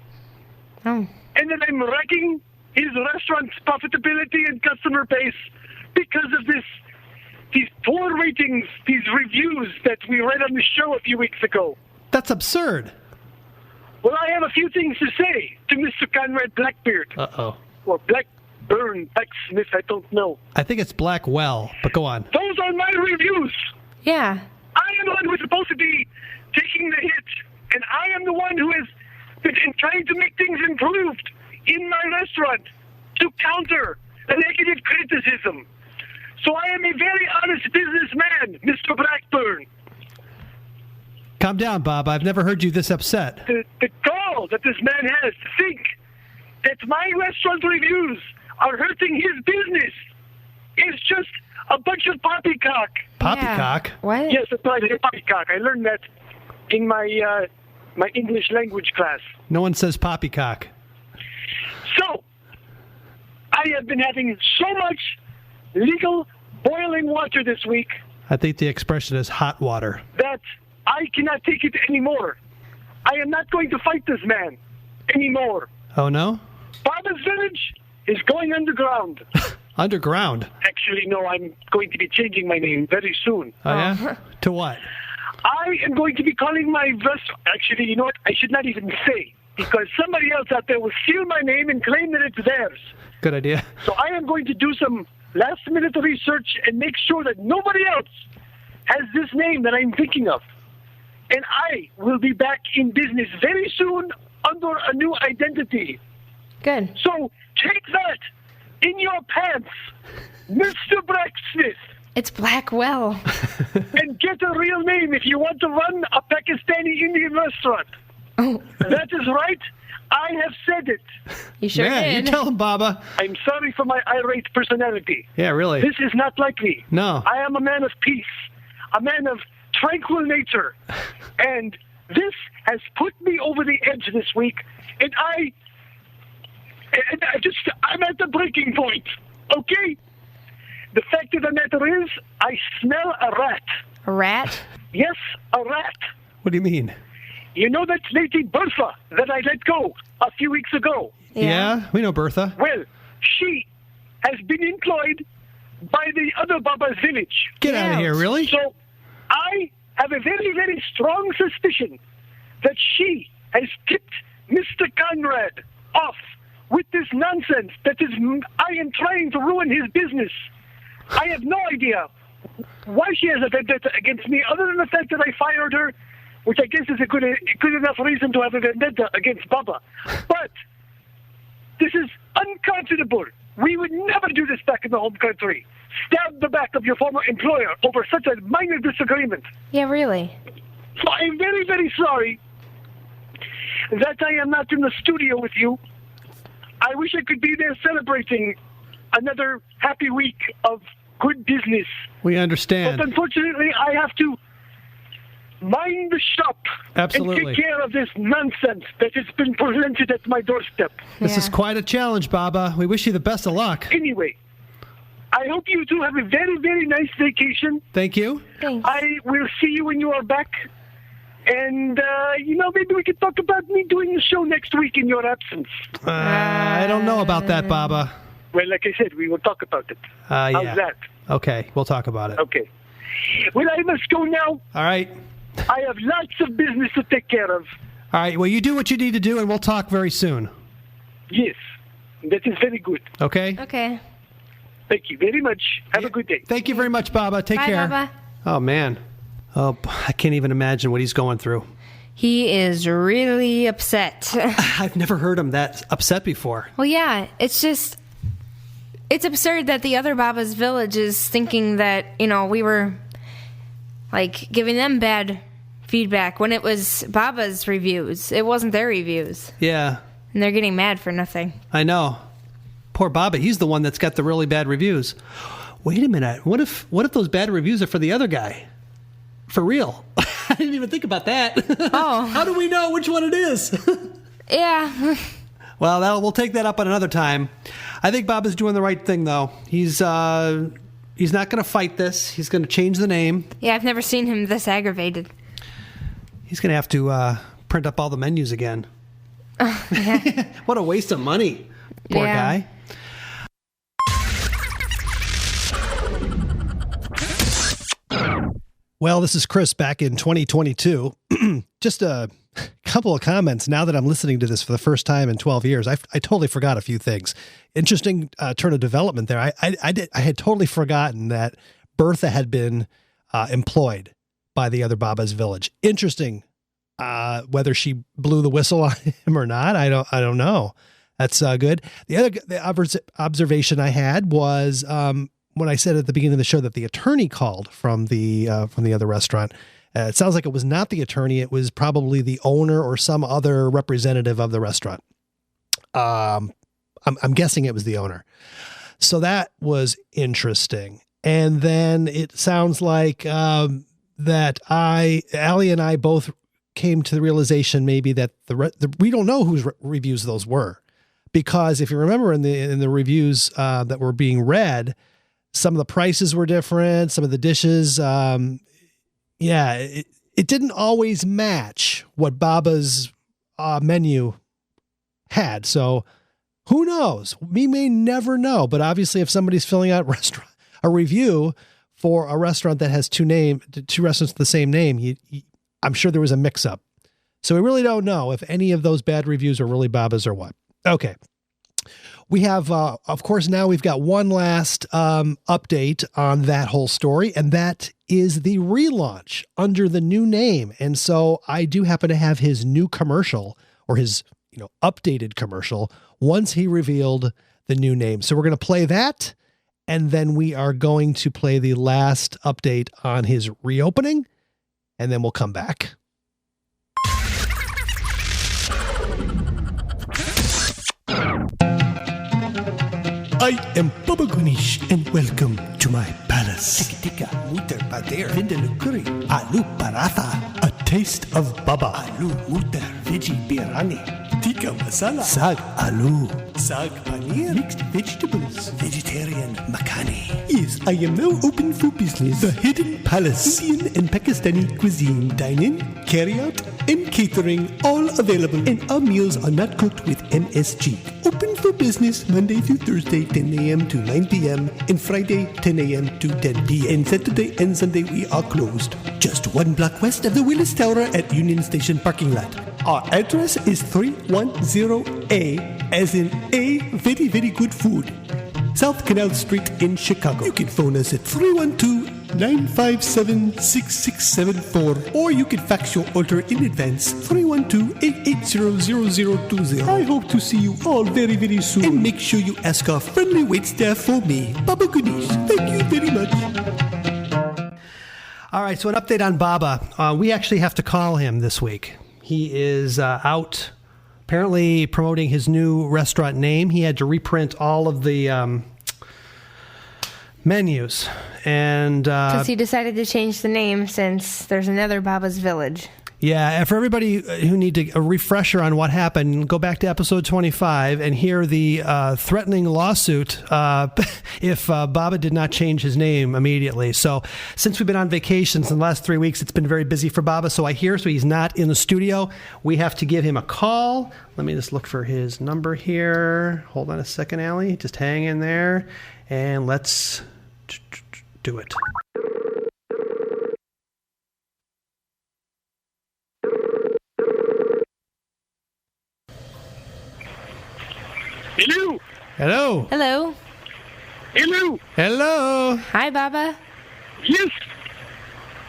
Oh. and that I'm wrecking his restaurant's profitability and customer base because of these poor ratings, these reviews that we read on the show a few weeks ago. That's absurd. Well, I have a few things to say to Mr. Conrad Blackbeard. Uh-oh. Or Blackburn, Blacksmith, I don't know. I think it's Blackwell, but go on. Those are my reviews. Yeah. I am the one who is supposed to be taking the hit, and I am the one who has been trying to make things improved in my restaurant to counter the negative criticism. So I am a very honest businessman, Mr. Blackburn. Calm down, Bob. I've never heard you this upset. The gall that this man has to think that my restaurant reviews are hurting his business is just a bunch of poppycock. Poppycock? Yeah. What? Yes, that's right, poppycock. I learned that in my my English language class. No one says poppycock. So, I have been having so much legal boiling water this week I think the expression is hot water. that I cannot take it anymore. I am not going to fight this man anymore. Oh, no? Baba's Village is going underground. Underground? Actually, no, I'm going to be changing my name very soon. Oh, yeah? To what? I am going to be calling my restaurant. Actually, you know what? I should not even say, because somebody else out there will steal my name and claim that it's theirs. Good idea. So I am going to do some last-minute research and make sure that nobody else has this name that I'm thinking of. And I will be back in business very soon under a new identity. Good. So take that in your pants, Mr. Blacksmith, It's Blackwell. and get a real name if you want to run a Pakistani Indian restaurant. Oh. That is right. I have said it. You sure Man, did. you tell him, Baba. I'm sorry for my irate personality. Yeah, really. This is not like me. No. I am a man of peace, a man of tranquil nature. And this has put me over the edge this week. And I'm at the breaking point. Okay? The fact of the matter is, I smell a rat. A rat? Yes, a rat. What do you mean? You know that lady Bertha that I let go a few weeks ago? Yeah, we know Bertha. Well, she has been employed by the other Baba's village. Get out of here, really? So I have a very, very strong suspicion that she has tipped Mr. Conrad off with this nonsense that is, I am trying to ruin his business. I have no idea why she has a vendetta against me, other than the fact that I fired her, which I guess is a good enough reason to have a vendetta against Baba. But this is unconscionable. We would never do this back in the home country. Stab the back of your former employer over such a minor disagreement. Yeah, really. So I'm very, very sorry that I am not in the studio with you. I wish I could be there celebrating another happy week of good business. We understand. But unfortunately, I have to mind the shop Absolutely. and take care of this nonsense that has been presented at my doorstep. This is quite a challenge, Baba. We wish you the best of luck. Anyway, I hope you two have a very, very nice vacation. Thank you. Thanks. I will see you when you are back. And, maybe we could talk about me doing the show next week in your absence. I don't know about that, Baba. Well, like I said, we will talk about it. Yeah. How's that? Okay, we'll talk about it. Okay. Well, I must go now. All right. I have lots of business to take care of. All right, well, you do what you need to do, and we'll talk very soon. Yes, that is very good. Okay? Okay. Thank you very much. Have a good day. Thank you very much, Baba. Take Bye, care. Baba. Oh, man. Oh, I can't even imagine what he's going through. He is really upset. I've never heard him that upset before. Well, yeah, it's absurd that the other Baba's village is thinking that, we were, giving them bad feedback when it was Baba's reviews. It wasn't their reviews. Yeah. And they're getting mad for nothing. I know. Poor Baba, he's the one that's got the really bad reviews. Wait a minute. What if those bad reviews are for the other guy? For real? I didn't even think about that. Oh. How do we know which one it is? Yeah. Well, we'll take that up at another time. I think Baba's doing the right thing, though. He's not going to fight this. He's going to change the name. Yeah, I've never seen him this aggravated. He's going to have to print up all the menus again. Yeah. What a waste of money. Poor guy. Well, this is Chris back in 2022. Just a couple of comments now that I'm listening to this for the first time in 12 years. I totally forgot a few things. Interesting turn of development there. I had totally forgotten that Bertha had been employed by the other Baba's village. Interesting. Whether she blew the whistle on him or not, I don't know. That's good. The observation I had was when I said at the beginning of the show that the attorney called from the other restaurant. It sounds like it was not the attorney. It was probably the owner or some other representative of the restaurant. I'm guessing it was the owner. So that was interesting. And then it sounds like that Allie and I both came to the realization maybe that we don't know whose reviews those were, because if you remember in the reviews that were being read, some of the prices were different. Some of the dishes, it didn't always match what Baba's menu had. So who knows? We may never know. But obviously, if somebody's filling out a review for a restaurant that has two restaurants with the same name, I'm sure there was a mix-up. So we really don't know if any of those bad reviews are really Baba's or what. Okay. We have, of course, now we've got one last update on that whole story, and that is the relaunch under the new name. And so I do happen to have his new commercial, or his updated commercial, once he revealed the new name. So we're going to play that, and then we are going to play the last update on his reopening, and then we'll come back. I am Baba Gonesh, and welcome to my palace. Tikka, mutter pater, vindaloo curry, aloo paratha, A taste of Baba. aloo mutter, veggie biryani, Tikka masala. sag aloo, Sag paneer. mixed vegetables, vegetarian makhani. Yes, I am now open for business. The Hidden Palace. Indian and Pakistani cuisine. Dine-in, carry-out, and catering. All available. And our meals are not cooked with MSG. Open for business Monday through Thursday, 10 a.m. to 9 p.m. And Friday, 10 a.m. to 10 p.m. And Saturday and Sunday, we are closed. Just 1 block west of the Willis Tower at Union Station parking lot. Our address is 310A, as in A, very, very good food. South Canal Street in Chicago. You can phone us at 312-957-6674, or you can fax your order in advance, 312-880-0020. I hope to see you all very, very soon. And make sure you ask our friendly waitstaff for me, Baba Gonesh. Thank you very much. All right, so an update on Baba. We actually have to call him this week. He is out apparently promoting his new restaurant name. He had to reprint all of the menus. And Because he decided to change the name since there's another Baba's Village. yeah, for everybody who need a refresher on what happened, go back to episode 25 and hear the threatening lawsuit if Baba did not change his name immediately. So since we've been on vacations in the last 3 weeks, it's been very busy for Baba. So he's not in the studio. We have to give him a call. Let me just look for his number here. Hold on a second, Allie. Just hang in there. And let's do it. Hello. Hello. Hello. Hello. Hello. Hi, Baba. Yes.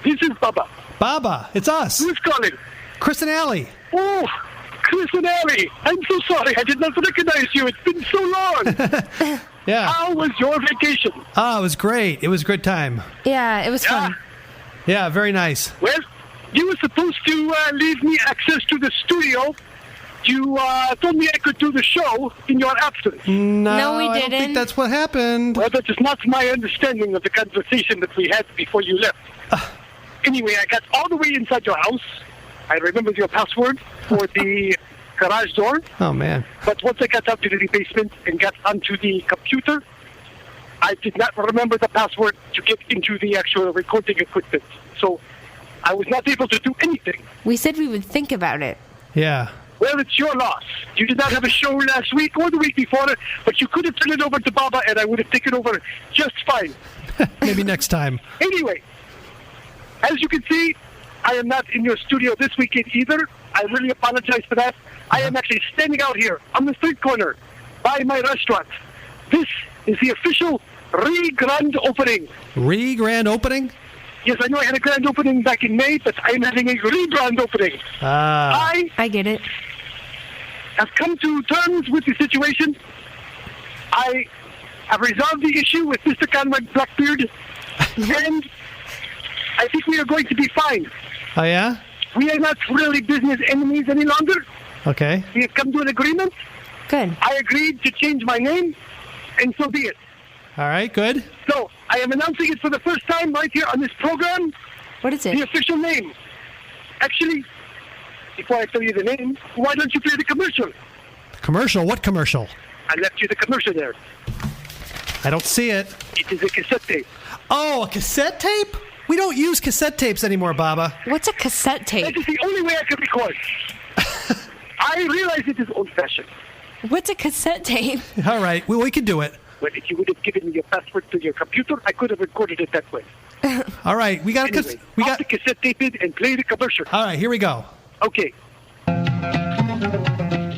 This is Baba. Baba, it's us. Who's calling? Chris and Allie. Oh, Chris and Allie. I'm so sorry. I did not recognize you. It's been so long. Yeah. How was your vacation? Oh, it was great. It was a good time. Yeah, it was fun. Yeah, very nice. Well, you were supposed to leave me access to the studio. You told me I could do the show in your absence. No, we I don't think didn't. that's what happened. Well, that is not my understanding of the conversation that we had before you left. Anyway, I got all the way inside your house. I remembered your password for the garage door. Oh, man. But once I got out to the basement and got onto the computer, I did not remember the password to get into the actual recording equipment. So I was not able to do anything. We said we would think about it. Yeah. Well, it's your loss. You did not have a show last week or the week before, but you could have turned it over to Baba, and I would have taken over just fine. Maybe next time. Anyway, as you can see, I am not in your studio this weekend either. I really apologize for that. I am actually standing out here on the street corner by my restaurant. This is the official grand opening. Grand opening? Yes, I know I had a grand opening back in May, but I'm having a grand opening. I get it. Have come to terms with the situation. I have resolved the issue with Mr. Conrad Blackbeard, and I think we are going to be fine. Oh, yeah? We are not really business enemies any longer. Okay. We have come to an agreement. Good. I agreed to change my name, and so be it. All right, good. So, I am announcing it for the first time right here on this program. What is The it? official name. Actually, before I tell you the name, why don't you play the commercial? Commercial? What commercial? I left you the commercial there. I don't see it. It is a cassette tape. Oh, a cassette tape? We don't use cassette tapes anymore, Baba. What's a cassette tape? That is the only way I can record. I realize it is old-fashioned. What's a cassette tape? All right, we can do it. Well, if you would have given me your password to your computer, I could have recorded it that way. All right, we got Anyway, pop the cassette tape in and play the commercial. All right, here we go. Okay.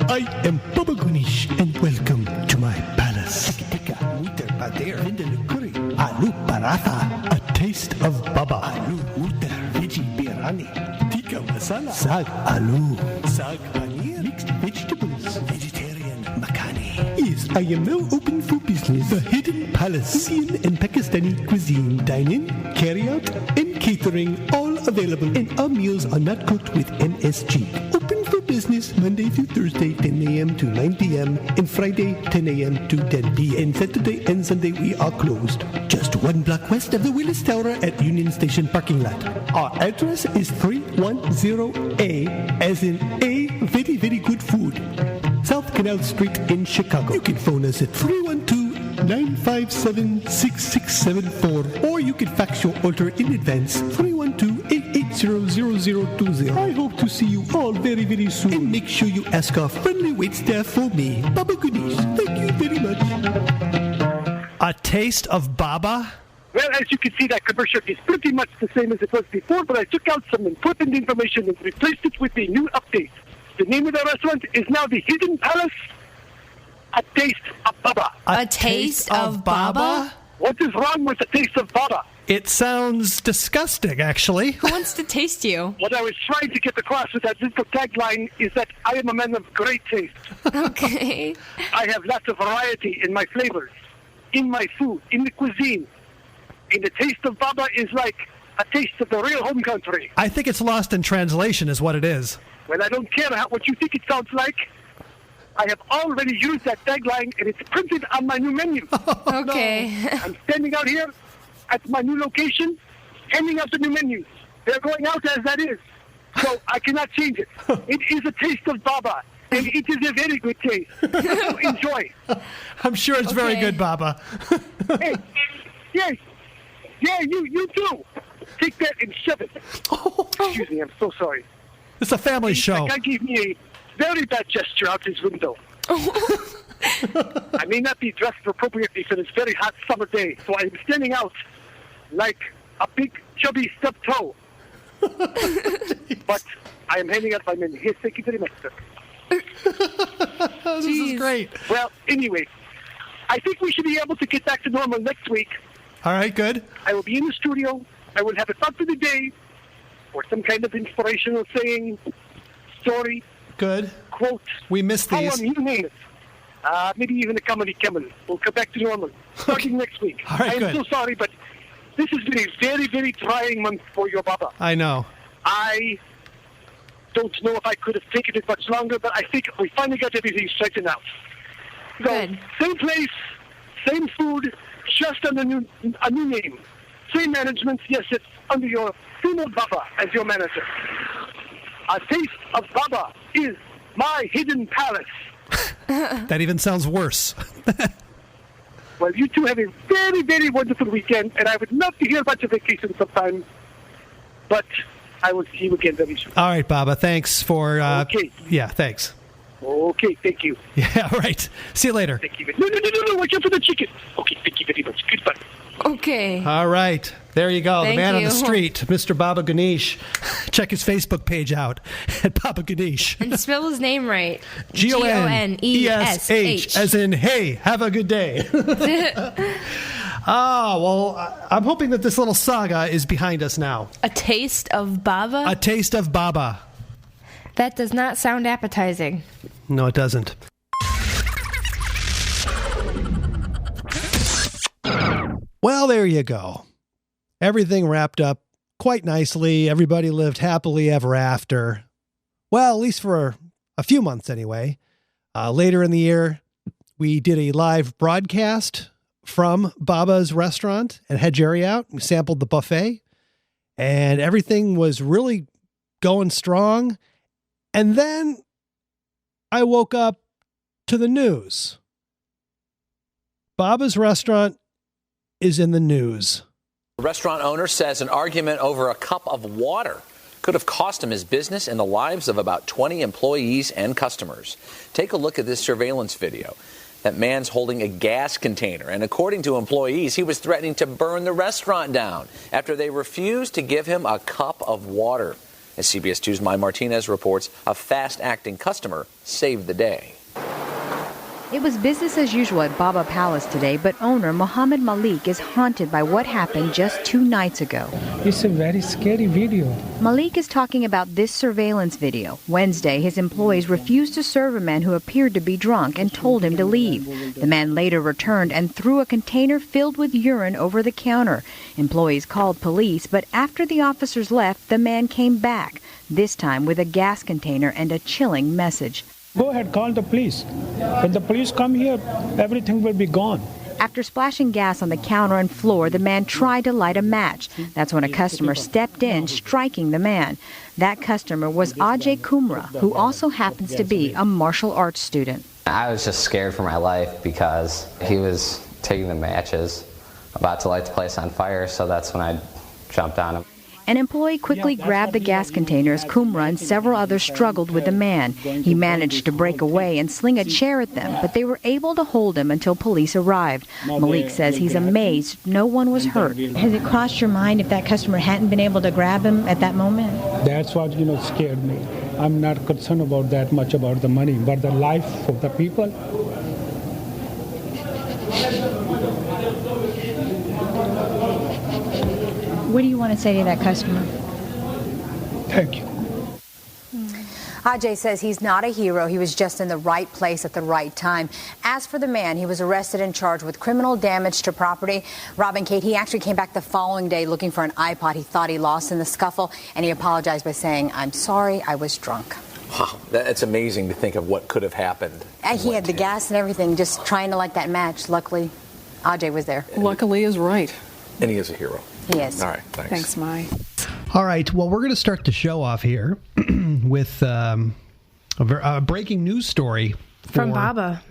I am Baba Gonesh, and welcome to my palace. Tikka, mutter pater, vindaloo curry, aloo paratha, A taste of Baba. aloo mutter, veggie biryani, Tikka masala. sag aloo, Sag paneer. mixed vegetables, vegetarian makhani. Yes, I am now open for business. The Hidden Palace. Indian and Pakistani cuisine. Dine-in, carry-out, and catering. All available. And our meals are not cooked with MSG. Open for business business, Monday through Thursday, 10 a.m. to 9 p.m. and Friday, 10 a.m. to 10 p.m. And Saturday and Sunday, we are closed. Just 1 block west of the Willis Tower at Union Station parking lot. Our address is 310A, as in A, very, very good food. South Canal Street in Chicago. You can phone us at 312-957-6674, or you can fax your order in advance, 312-880-0020. I hope to see you all very, very soon. And make sure you ask our friendly waitstaff for me, Baba Gonesh. Thank you very much. A taste of Baba? Well, as you can see, that commercial is pretty much the same as it was before, but I took out some important information and replaced it with a new update. The name of the restaurant is now the Hidden Palace, A Taste of Baba. A taste of Baba? What is wrong with the taste of Baba? It sounds disgusting, actually. Who wants to taste you? What I was trying to get across with that little tagline is that I am a man of great taste. Okay. I have lots of variety in my flavors, in my food, in the cuisine. And the taste of Baba is like a taste of the real home country. I think it's lost in translation is what it is. Well, I don't care what you think it sounds like. I have already used that tagline, and it's printed on my new menu. Okay. I'm standing out here at my new location, handing out the new menus. They're going out as that is, so I cannot change it. It is a taste of Baba, and it is a very good taste. So enjoy. I'm sure it's very good, Baba. Hey, yeah, you too. Take that and shove it. Excuse me, I'm so sorry. It's a family show. That guy gave me a very bad gesture out his window. I may not be dressed appropriately for this very hot summer day, so I'm standing out like a big, chubby stubbed toe. But I am handing out my menu. Here, thank you very much, sir. This is great. Well, anyway, I think we should be able to get back to normal next week. All right, good. I will be in the studio. I will have a thought for the day, or some kind of inspirational saying, story, good, quote. We missed these. You name it. Maybe even a comedy camel. We'll come back to normal starting next week. All right, I am so sorry, but this has been a very, very trying month for your Baba. I know. I don't know if I could have taken it much longer, but I think we finally got everything straightened out. So, Good. Same place, same food, just under a new name. Same management, yes, it's under your female Baba as your manager. A taste of Baba is my hidden palace. That even sounds worse. Well, you two have a very, very wonderful weekend, and I would love to hear about your vacation sometime, but I will see you again very soon. All right, Baba, thanks for... Okay. Yeah, thanks. Okay, thank you. Yeah, all right. See you later. Thank you. No, watch out for the chicken. Okay, thank you very much. Goodbye. Okay. All right. There you go. Thank the man on you. the street, Mr. Baba Gonesh. Check his Facebook page out at Baba Gonesh. And spell his name right. Gonesh, as in, hey, have a good day. Well, I'm hoping that this little saga is behind us now. A taste of Baba? A taste of Baba. That does not sound appetizing. No, it doesn't. Well, there you go. Everything wrapped up quite nicely. Everybody lived happily ever after. Well, at least for a few months anyway. Later in the year, we did a live broadcast from Baba's restaurant and had Jerry out. We sampled the buffet and everything was really going strong. And then I woke up to the news. Baba's restaurant is in the news. The restaurant owner says an argument over a cup of water could have cost him his business and the lives of about 20 employees and customers. Take a look at this surveillance video. That man's holding a gas container, and according to employees, he was threatening to burn the restaurant down after they refused to give him a cup of water. As CBS 2's Mai Martinez reports, a fast-acting customer saved the day. It was business as usual at Baba Palace today, but owner Mohammed Malik is haunted by what happened just 2 nights ago. It's a very scary video. Malik is talking about this surveillance video. Wednesday, his employees refused to serve a man who appeared to be drunk and told him to leave. The man later returned and threw a container filled with urine over the counter. Employees called police, but after the officers left, the man came back, this time with a gas container and a chilling message. Go ahead, call the police. When the police come here, everything will be gone. After splashing gas on the counter and floor, the man tried to light a match. That's when a customer stepped in, striking the man. That customer was Ajay Kumra, who also happens to be a martial arts student. I was just scared for my life because he was taking the matches, about to light the place on fire, so that's when I jumped on him. An employee quickly grabbed the gas container as Kumra and several others struggled with the man. He managed to break away and sling a chair at them, but they were able to hold him until police arrived. Malik says he's amazed no one was hurt. Has it crossed your mind if that customer hadn't been able to grab him at that moment? That's what, scared me. I'm not concerned about that much about the money, but the life of the people. What do you want to say to that customer? Thank you. Ajay says he's not a hero. He was just in the right place at the right time. As for the man, he was arrested and charged with criminal damage to property. Rob and Kate, he actually came back the following day looking for an iPod he thought he lost in the scuffle, and he apologized by saying, "I'm sorry, I was drunk." Wow, that's amazing to think of what could have happened. And he had the gas and everything, just trying to light that match. Luckily, Ajay was there. Luckily is right. And he is a hero. He is. All right, thanks. Thanks, Mai. All right, well, we're going to start the show off here with a breaking news story. From Baba.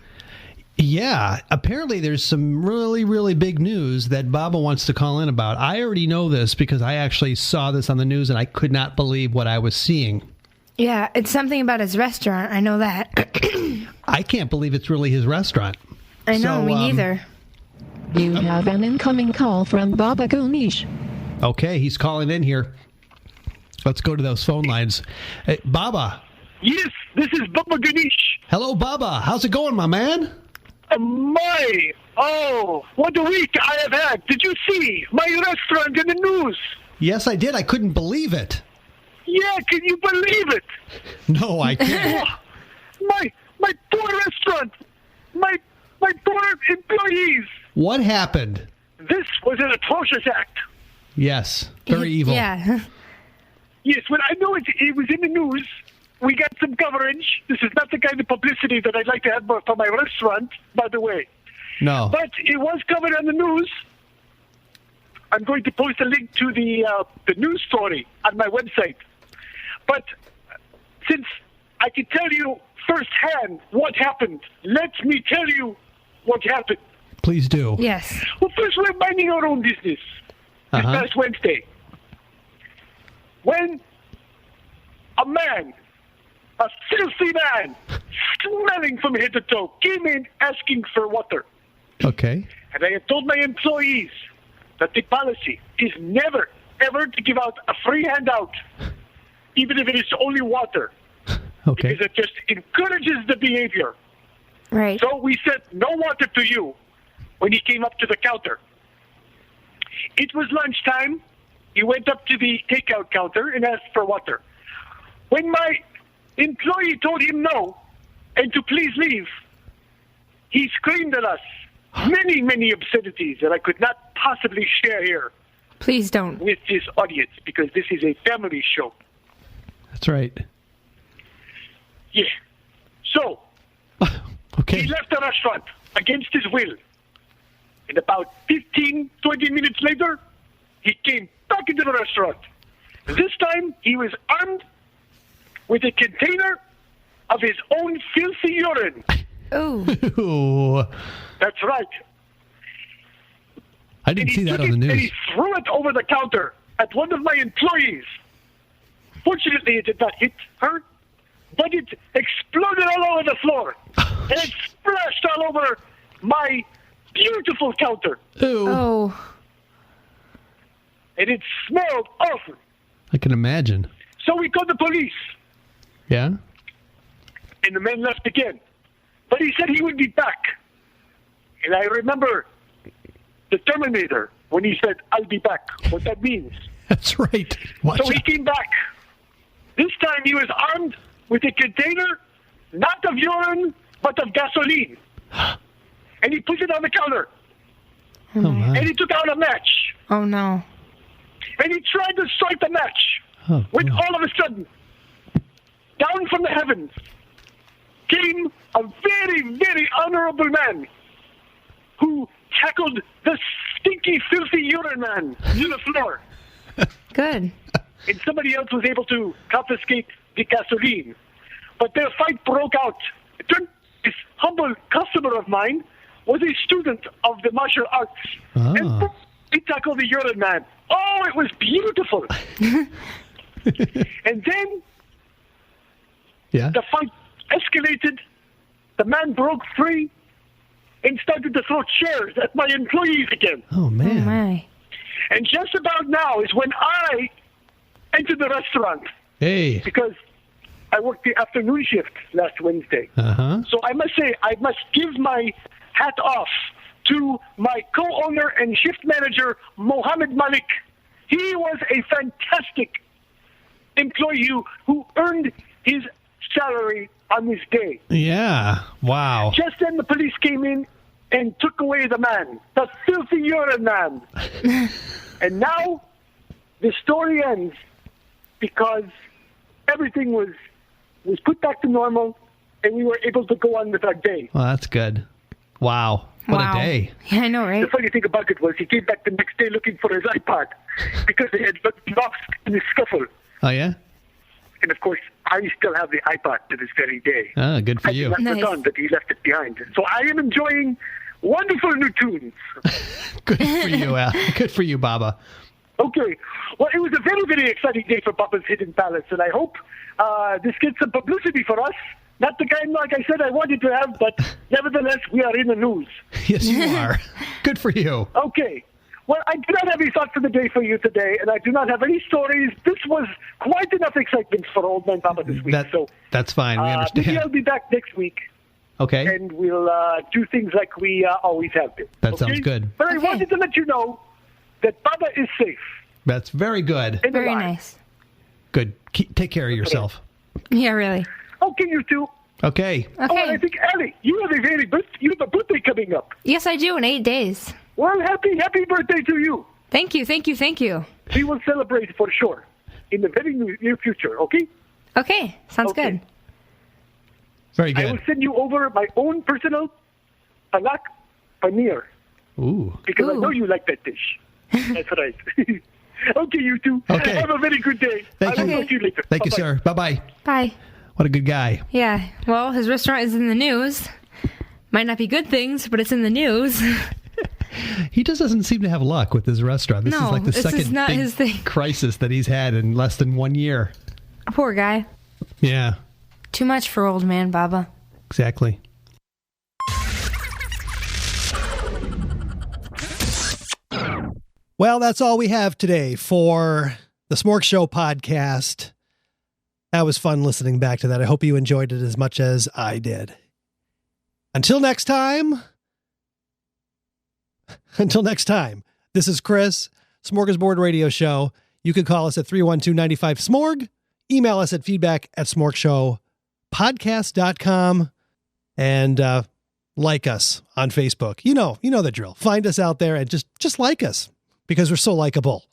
Yeah, apparently there's some really, really big news that Baba wants to call in about. I already know this because I actually saw this on the news and I could not believe what I was seeing. Yeah, it's something about his restaurant. I know that. I can't believe it's really his restaurant. I know, me neither. You have an incoming call from Baba Gonesh. Okay, he's calling in here. Let's go to those phone lines. Hey, Baba. Yes, this is Baba Gonesh. Hello, Baba. How's it going, my man? What a week I have had. Did you see my restaurant in the news? Yes, I did. I couldn't believe it. Yeah, can you believe it? No, I can't. My poor restaurant. My poor employees. What happened? This was an atrocious act. Yes, very evil. Yeah. Yes, well, I know it was in the news. We got some coverage. This is not the kind of publicity that I'd like to have for my restaurant, by the way. No. But it was covered on the news. I'm going to post a link to the news story on my website. But since I can tell you firsthand what happened, let me tell you what happened. Please do. Yes. Well, first, we're minding our own business this past Wednesday. When a man, a filthy man, smelling from head to toe, came in asking for water. Okay. And I had told my employees that the policy is never, ever to give out a free handout, even if it is only water. Okay. Because it just encourages the behavior. Right. So we said no water to you when he came up to the counter. It was lunchtime. He went up to the takeout counter and asked for water. When my employee told him no and to please leave, he screamed at us many, many obscenities that I could not possibly share here. Please don't. With this audience, because this is a family show. That's right. Yeah. So, okay. He left the restaurant against his will. And about 15, 20 minutes later, he came back into the restaurant. This time, he was armed with a container of his own filthy urine. Oh. That's right. I didn't see that on the news. And he threw it over the counter at one of my employees. Fortunately, it did not hit her, but it exploded all over the floor. And it splashed all over my beautiful counter. Ew. Oh. And it smelled awful. I can imagine. So we called the police. Yeah? And the man left again. But he said he would be back. And I remember the Terminator when he said, I'll be back. What that means. That's right. So he came back. This time he was armed with a container, not of urine, but of gasoline. And he put it on the counter. Oh, my. And he took out a match. Oh, no. And he tried to strike the match. When all of a sudden, down from the heavens, came a very, very honorable man who tackled the stinky, filthy urine man to the floor. Good. And somebody else was able to confiscate the gasoline. But their fight broke out. It turned this humble customer of mine was a student of the martial arts. And he tackled the urine man. Oh, it was beautiful. And then the fight escalated. The man broke free and started to throw chairs at my employees again. Oh, man. Oh, my. And just about now is when I entered the restaurant. Hey. Because I worked the afternoon shift last Wednesday. Uh-huh. So I must say, I must give my hat off to my co-owner and shift manager, Mohammed Malik. He was a fantastic employee who earned his salary on this day. Yeah. Wow. Just then the police came in and took away the man, the filthy urine man. And now the story ends because everything was put back to normal and we were able to go on with our day. Well, that's good. Wow. What a day. Yeah, I know, right? The funny thing about it was he came back the next day looking for his iPod because they had lost in the scuffle. Oh, yeah? And, of course, I still have the iPod to this very day. Ah, good for you. I did not forgotten that he left it behind. So I am enjoying wonderful new tunes. Good for you, Al. Good for you, Baba. Okay. Well, it was a very, very exciting day for Baba's Hidden Palace, and I hope this gets some publicity for us. Not the kind, like I said, I wanted to have, but nevertheless, we are in the news. Yes, you are. Good for you. Okay. Well, I do not have any thought for the day for you today, and I do not have any stories. This was quite enough excitement for Old Man Baba this week. That's fine. We understand. Maybe I'll be back next week. Okay. And we'll do things like we always have been. That sounds good. But I wanted to let you know that Baba is safe. That's very good. And Very alive. nice. Good. Take care of yourself. Yeah, really. Okay, you two. Okay. Oh, and I think, Ellie, you have a birthday coming up. Yes, I do, in 8 days. Well, happy birthday to you. Thank you, thank you, thank you. We will celebrate for sure in the very near future, okay? Okay, sounds good. Very I will send you over my own personal palak paneer. Ooh. Because I know you like that dish. That's right. Okay, you two. Okay. Have a very good day. Thank I will you. talk to you later. Thank you, Bye-bye. sir. Bye-bye. Bye. What a good guy. Yeah, well, his restaurant is in the news. Might not be good things, but it's in the news. He just doesn't seem to have luck with his restaurant. This No, is like the this is second not big his thing. crisis that he's had in less than 1 year. Poor guy. Yeah, Too much for old man Baba. exactly. Well, that's all we have today for the SmorgShow podcast. That was fun listening back to that. I hope you enjoyed it as much as I did. Until next time, this is Chris, Smorgasbord Radio Show. You can call us at 312-95-SMORG. Email us at feedback@smorgshowpodcast.com. And like us on Facebook. You know the drill. Find us out there and just like us because we're so likable.